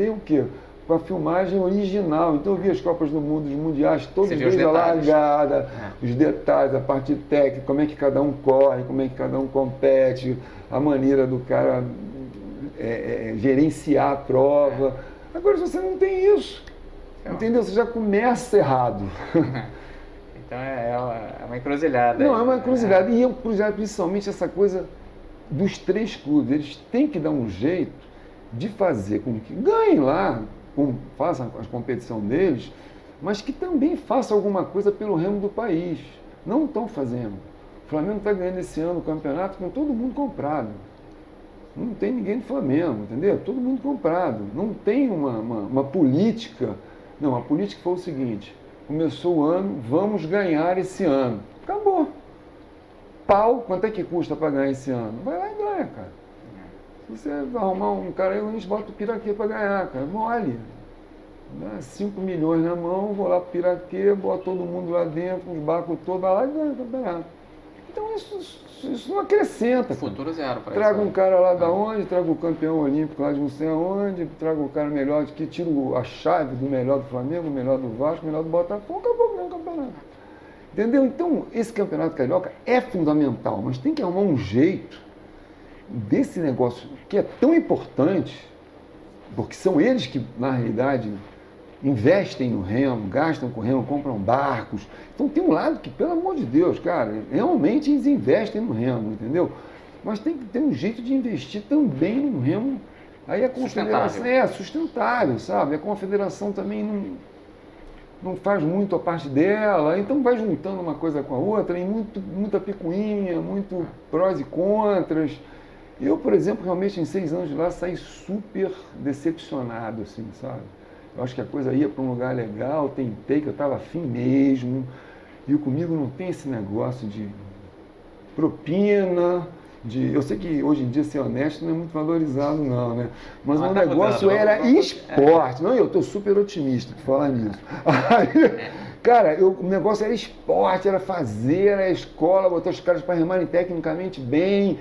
o quê? Com a filmagem original. Então eu vi as Copas do Mundo, os Mundiais, todos desde a largada, os detalhes, a parte técnica, como é que cada um corre, como é que cada um compete, a maneira do cara gerenciar a prova. Agora, se você não tem isso, entendeu? Você já começa errado. Então é uma encruzilhada. Não, é uma encruzilhada. E principalmente essa coisa dos 3 clubes, eles têm que dar um jeito de fazer com que ganhem lá, façam a competição deles, mas que também façam alguma coisa pelo remo do país. Não estão fazendo. O Flamengo está ganhando esse ano o campeonato com todo mundo comprado. Não tem ninguém do Flamengo, entendeu? Todo mundo comprado. Não tem uma política. Não, a política foi o seguinte, começou o ano, vamos ganhar esse ano. Acabou. Quanto é que custa para ganhar esse ano? Vai lá e ganha, cara. Se você arrumar um cara aí, a gente bota o Piraquê para ganhar, cara. Mole. Dá 5 milhões na mão, vou lá pro Piraquê, boto todo mundo lá dentro, os barcos todos, vai lá e ganha o campeonato. Então isso não acrescenta. Futuro zero para isso. Traga um cara lá da onde, traga o campeão olímpico lá de não sei aonde, traga o cara melhor, que tira a chave do melhor do Flamengo, o melhor do Vasco, o melhor do Botafogo, acabou ganhando o campeonato. Entendeu? Então, esse campeonato carioca é fundamental, mas tem que arrumar um jeito desse negócio que é tão importante, porque são eles que, na realidade, investem no remo, gastam com remo, compram barcos. Então, tem um lado que, pelo amor de Deus, cara, realmente eles investem no remo, entendeu? Mas tem que ter um jeito de investir também no remo. Aí a confederação é sustentável, sabe? A confederação também não faz muito a parte dela, então vai juntando uma coisa com a outra, e muita picuinha, muito prós e contras. Eu, por exemplo, realmente em 6 anos de lá saí super decepcionado, assim, sabe? Eu acho que a coisa ia para um lugar legal, tentei, que eu estava afim mesmo, e comigo não tem esse negócio de propina, Eu sei que hoje em dia ser honesto não é muito valorizado não, né? Mas o tá negócio mudando, era esporte. Não, eu estou super otimista por falar nisso. Aí, cara, o negócio era esporte, era fazer, era escola, botar os caras para remarem tecnicamente bem,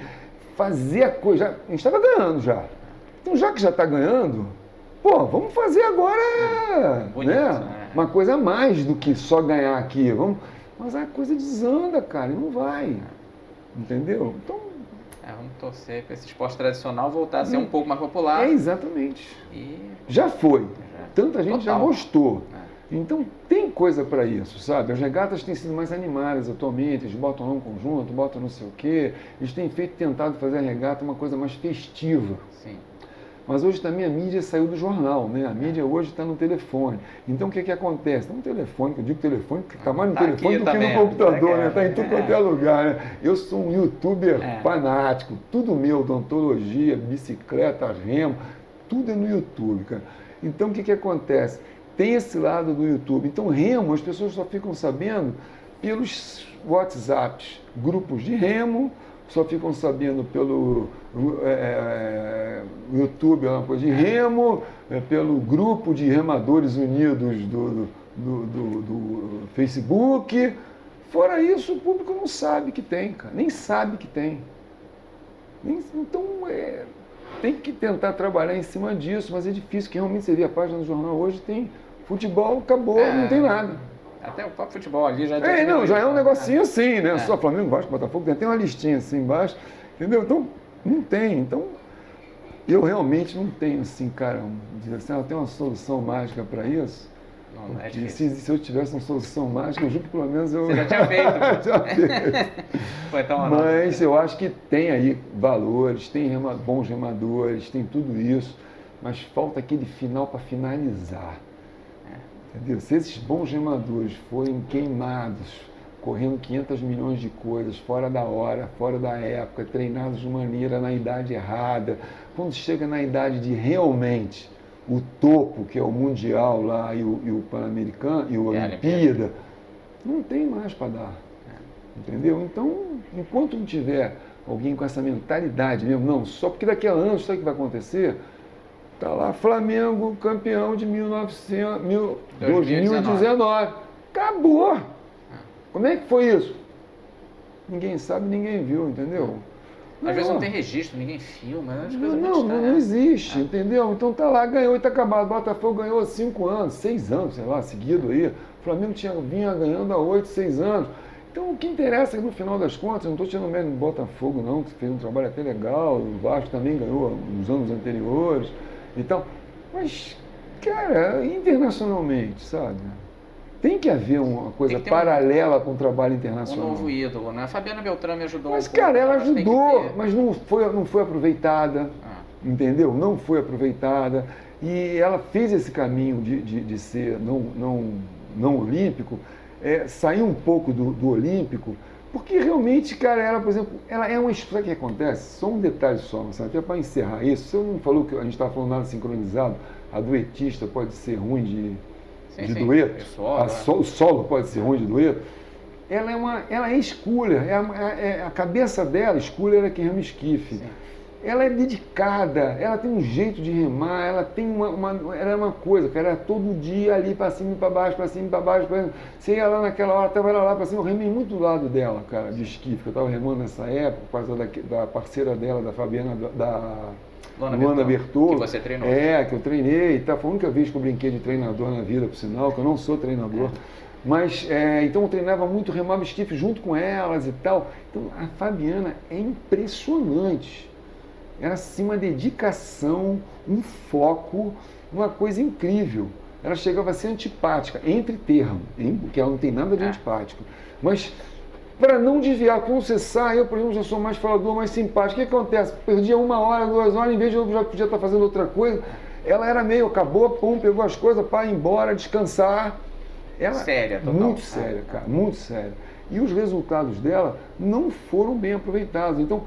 fazer a coisa. A gente estava ganhando já. Então, já que já está ganhando, pô, vamos fazer agora, bonito, né? Uma coisa a mais do que só ganhar aqui. Mas a coisa desanda, cara, e não vai. Entendeu? Então, vamos torcer para esse esporte tradicional voltar a ser um pouco mais popular. Exatamente. E... Já foi. Tanta gente já gostou. Então tem coisa para isso, sabe? As regatas têm sido mais animadas atualmente, eles botam lá um conjunto, botam não sei o quê. Eles têm tentado fazer a regata uma coisa mais festiva. Sim. Mas hoje também a mídia saiu do jornal, né? A mídia hoje está no telefone. Então o que acontece? No telefone, que eu digo telefone, porque está mais no telefone do que no computador, né? Está em tudo quanto é lugar, né? Eu sou um youtuber fanático, tudo meu, odontologia, bicicleta, remo, tudo é no YouTube, cara. Então o que acontece? Tem esse lado do YouTube. Então remo, as pessoas só ficam sabendo pelos WhatsApps, grupos de remo, só ficam sabendo pelo YouTube, uma coisa de remo, pelo grupo de Remadores Unidos do Facebook. Fora isso, o público não sabe que tem, cara, nem sabe que tem. Então, tem que tentar trabalhar em cima disso, mas é difícil, que realmente você vê a página do jornal hoje, tem futebol, acabou, não tem nada. Até o próprio futebol ali já... já é um negocinho assim, né? Só Flamengo, Vasco, Botafogo, tem uma listinha assim embaixo, entendeu? Então, não tem. Então, eu realmente não tenho assim, cara, eu tenho uma solução mágica para isso. Não, é se eu tivesse uma solução mágica, eu juro que pelo menos eu... Você já tinha feito. já feito. Mas eu acho que tem aí valores, tem bons remadores, tem tudo isso, mas falta aquele final para finalizar. Entendeu? Se esses bons remadores forem queimados, correndo 500 milhões de coisas, fora da hora, fora da época, treinados de maneira na idade errada, quando chega na idade de realmente o topo, que é o Mundial lá e o Pan-Americano e o Olimpíada, não tem mais para dar. Entendeu? Então, enquanto não tiver alguém com essa mentalidade mesmo, não, só porque daqui a anos sabe o que vai acontecer? Está lá, Flamengo, campeão de 2019. Acabou! Como é que foi isso? Ninguém sabe, ninguém viu, entendeu? Às vezes não tem registro, ninguém filma. Não existe, entendeu? Então tá lá, ganhou e tá acabado. Botafogo ganhou há 5 anos, 6 anos, sei lá, seguido aí. O Flamengo vinha ganhando há 8, 6 anos. Então o que interessa é que no final das contas, eu não estou tirando mérito do Botafogo não, que fez um trabalho até legal, o Vasco também ganhou nos anos anteriores. Então, mas, cara, internacionalmente, sabe? Tem que haver uma coisa paralela com o trabalho internacional. Um novo ídolo, né? A Fabiana Beltrame ajudou Mas, cara, ela ajudou, mas não foi aproveitada, entendeu? Não foi aproveitada. E ela fez esse caminho de ser não olímpico, sair um pouco do olímpico, porque realmente, cara, ela, por exemplo, ela é uma... Sabe o que acontece? Só um detalhe só, sabe? Até para encerrar isso, você não falou que a gente estava falando nada sincronizado, a duetista pode ser ruim de dueto, o solo pode ser ruim de dueto. Ela é schooler, a cabeça dela, schooler é quem rema esquife. Sim. Ela é dedicada, ela tem um jeito de remar, ela tem ela é uma coisa, cara, ela é todo dia ali para cima e para baixo, para cima e para baixo. Você ia lá naquela hora, estava lá para cima, eu remei muito do lado dela, cara, de esquife, eu estava remando nessa época, por causa da parceira dela, da Fabiana, da Luana Bertoldo. Que você treinou. Que eu treinei e tal. Foi a única vez que eu brinquei de treinador na vida, por sinal, que eu não sou treinador. Mas, então eu treinava muito, remava esquife junto com elas e tal. Então a Fabiana é impressionante. Era assim uma dedicação, um foco, uma coisa incrível. Ela chegava a ser antipática, entre termos, porque ela não tem nada de antipático. Mas, para não desviar, quando você sai, eu, por exemplo, já sou mais falador, mais simpático. O que acontece? Perdia 1 hora, 2 horas, em vez de eu já podia estar fazendo outra coisa, ela era meio, acabou, pum, pegou as coisas, para ir embora, descansar. Ela, séria, total. Muito séria, cara, muito séria. E os resultados dela não foram bem aproveitados. Então,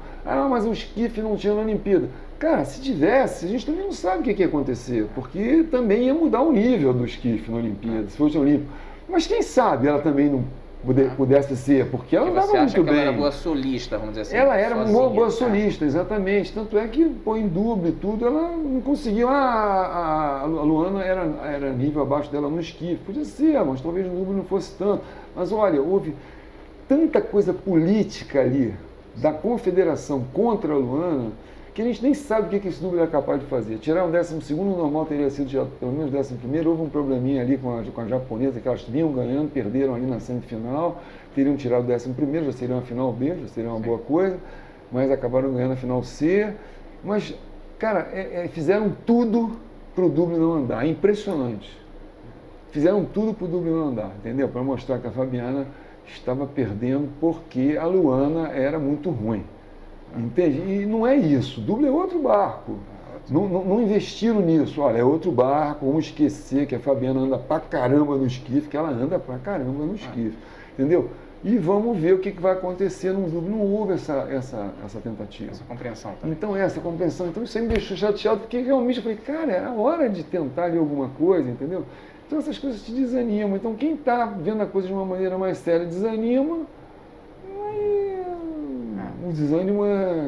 mas o esquife não tinha na Olimpíada. Cara, se tivesse, a gente também não sabe o que ia acontecer, porque também ia mudar o nível do esquife na Olimpíada, se fosse olímpico. Mas quem sabe ela também pudesse ser, porque ela andava muito bem. Ela era boa solista, vamos dizer assim. Ela era uma boa solista, exatamente. Tanto é que, em dúvida e tudo, ela não conseguiu. A Luana era nível abaixo dela no esquife. Podia ser, mas talvez no dúvida não fosse tanto. Mas olha, houve tanta coisa política ali, da confederação contra a Luana, que a gente nem sabe o que esse número era capaz de fazer. Tirar um 12º, normal teria sido já, pelo menos 11º. Houve um probleminha ali com a japonesa, que elas vinham ganhando, perderam ali na semifinal, teriam tirado o 11º, já seria uma final B, já seria uma boa coisa, mas acabaram ganhando a final C. Mas, cara, fizeram tudo para o Dublin não andar, impressionante. Fizeram tudo para o Dublin não andar, entendeu? Para mostrar que a Fabiana estava perdendo porque a Luana era muito ruim. Entende? E não é isso. O Dublin é outro barco. Não investiram nisso. Olha, é outro barco, vamos esquecer que a Fabiana anda pra caramba no esquife, que ela anda pra caramba no esquife. Entendeu? E vamos ver o que vai acontecer no Dublin. Não houve essa tentativa. Essa compreensão também. Então, essa compreensão. Então, isso aí me deixou chateado, porque realmente eu falei, cara, era hora de tentar ali alguma coisa, entendeu? Então, essas coisas te desanimam. Então, quem está vendo a coisa de uma maneira mais séria desanima. O desânimo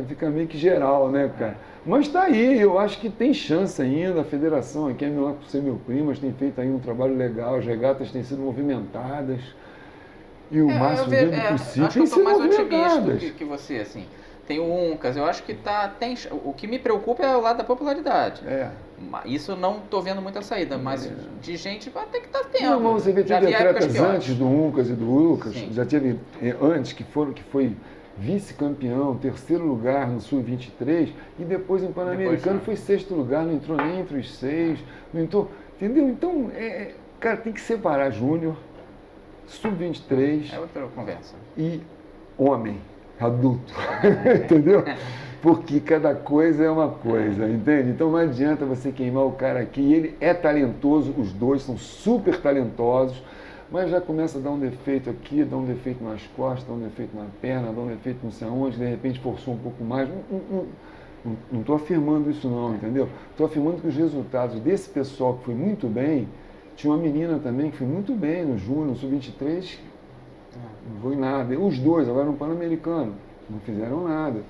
fica meio que geral, né, cara? Mas tá aí, eu acho que tem chance ainda. A federação aqui é melhor por ser meu primo, mas tem feito aí um trabalho legal, as regatas têm sido movimentadas. E o máximo possível tem sido movimentadas. Acho que eu tô mais otimista que você, assim. Tem o Uncas, eu acho que o que me preocupa é o lado da popularidade. Isso eu não estou vendo muita saída, mas de gente vai ter que estar tendo. Não, mas você vê, teve atletas antes do Uncas e do Lucas, já teve antes que foi vice-campeão, 3º lugar no Sub-23, e depois em Pan-Americano foi 6º lugar, não entrou nem entre os 6, não entrou, entendeu? Então, cara, tem que separar júnior, Sub-23 é outra conversa. E homem, adulto, entendeu? Porque cada coisa é uma coisa, entende? Então não adianta você queimar o cara aqui, ele é talentoso, os dois são super talentosos, mas já começa a dar um defeito aqui, dá um defeito nas costas, dá um defeito na perna, dá um defeito não sei aonde, de repente forçou um pouco mais. Não estou afirmando isso não, entendeu? Estou afirmando que os resultados desse pessoal que foi muito bem, tinha uma menina também que foi muito bem no Júnior, no Sub-23, não foi nada. E os dois, agora no Pan-Americano, não fizeram nada.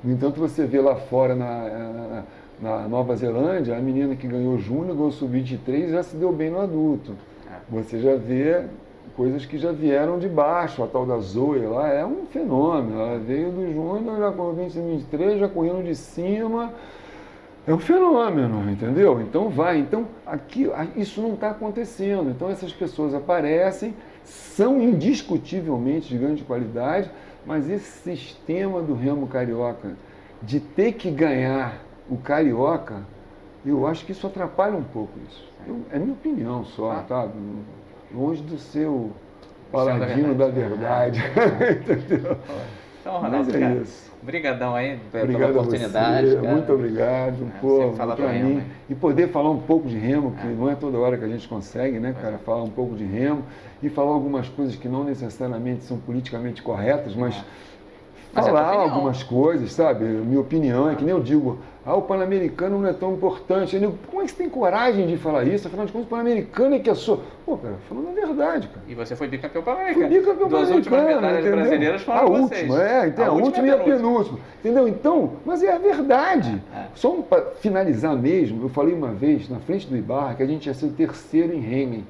No entanto, você vê lá fora na Nova Zelândia, a menina que ganhou Júnior, ganhou Sub-23, já se deu bem no adulto. Você já vê coisas que já vieram de baixo. A tal da Zoe lá é um fenômeno. Ela veio do Júnior, já com 23, já correndo de cima. É um fenômeno, entendeu? Então vai. Então aqui, isso não está acontecendo. Então essas pessoas aparecem, são indiscutivelmente de grande qualidade, mas esse sistema do remo carioca de ter que ganhar o carioca, eu acho que isso atrapalha um pouco isso. É minha opinião só, tá? Longe do seu paladino da verdade. Entendeu? Então, Ronaldo, mas isso. Obrigadão aí obrigado pela oportunidade. Você, muito obrigado. Para mim. Remo, e poder falar um pouco de remo, que não é toda hora que a gente consegue, né, cara? Falar um pouco de remo e falar algumas coisas que não necessariamente são politicamente corretas, mas falar algumas coisas, sabe? Minha opinião é que nem eu digo, o Pan-Americano não é tão importante. Eu digo, como é que você tem coragem de falar isso? Afinal de contas, o Pan-Americano é que é sua. Pô, cara, falando a verdade, cara. E você foi bicampeão Pan-Americano. Fui bicampeão Pan-Americano. As últimas medalhas brasileiras foram vocês. Então, a última e a penúltima. Entendeu? Então, mas é a verdade. Só para finalizar mesmo, eu falei uma vez, na frente do Ibarra, que a gente ia ser o 3º em Henley.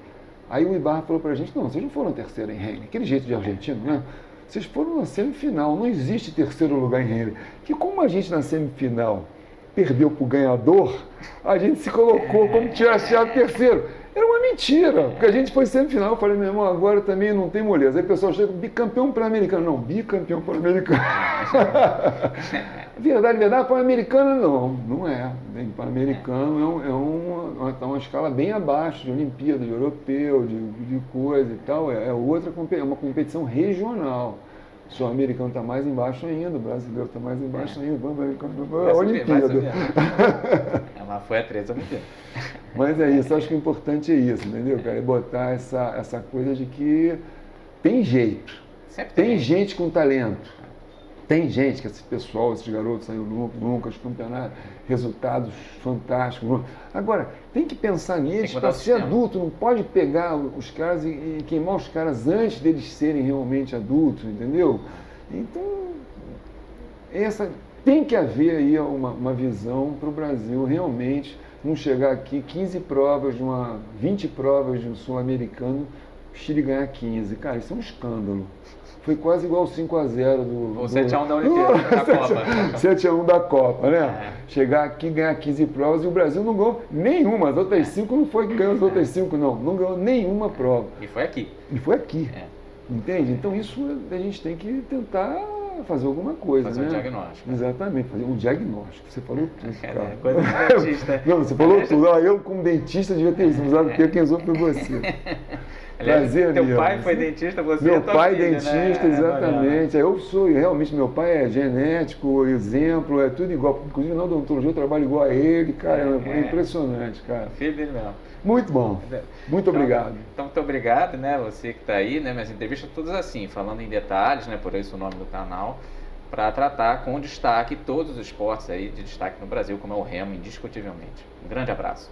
Aí o Ibarra falou pra gente, não, vocês não foram 3º em Henley. Aquele jeito de argentino, né? Vocês foram na semifinal, não existe 3º lugar em Henley. Que como a gente na semifinal perdeu para o ganhador, a gente se colocou como que tivesse chegado 3º. Era uma mentira, porque a gente foi semifinal. Eu falei, meu irmão, agora também não tem moleza. Aí o pessoal chega, bicampeão pan-americano. Não, bicampeão pan-americano. Verdade, pan-americano não é. Pan-americano é uma escala bem abaixo de Olimpíada, de europeu, de coisa e tal. É uma competição regional. O sul-americano está mais embaixo ainda, o brasileiro está mais embaixo ainda, o americano a Olimpíada. Ela foi a 3 Olimpíadas. Mas é isso, acho que o importante é isso, entendeu, cara? É botar essa coisa de que tem jeito. Sempre tem gente com talento. Tem gente que esse pessoal, esses garotos saíram nunca, os campeonatos, resultados fantásticos. Agora, tem que pensar neles para ser adulto, não pode pegar os caras e queimar os caras antes deles serem realmente adultos, entendeu? Então, tem que haver aí uma visão para o Brasil realmente não chegar aqui 15 provas, 20 provas de um sul-americano, o Chile ganhar 15. Cara, isso é um escândalo. Foi quase igual ao 5-0 O 7-1 da Olimpíada, da Copa. 7-1 da Copa, né? Chegar aqui e ganhar 15 provas e o Brasil não ganhou nenhuma. As outras 5 não foi que ganhou as outras 5, não. Não ganhou nenhuma prova. E foi aqui. Entende? Então isso a gente tem que tentar fazer alguma coisa, fazer né? um diagnóstico. Exatamente, fazer um diagnóstico. Você falou tudo, cara. Coisa de dentista. Não, você falou tudo. Eu, como dentista, devia ter usado, porque quem usou foi você. Prazer, teu pai foi dentista, você meu é tua pai filha, dentista, né? exatamente. Eu sou, realmente, meu pai é genético, exemplo, é tudo igual. Inclusive, na odontologia eu trabalho igual a ele, cara, é impressionante, cara. Filho dele mesmo. Muito bom. Muito obrigado. Então, muito obrigado, né? Você que está aí, né? Minhas entrevistas todas assim, falando em detalhes, né? Por isso o nome do canal, para tratar com destaque todos os esportes aí de destaque no Brasil, como é o remo, indiscutivelmente. Um grande abraço.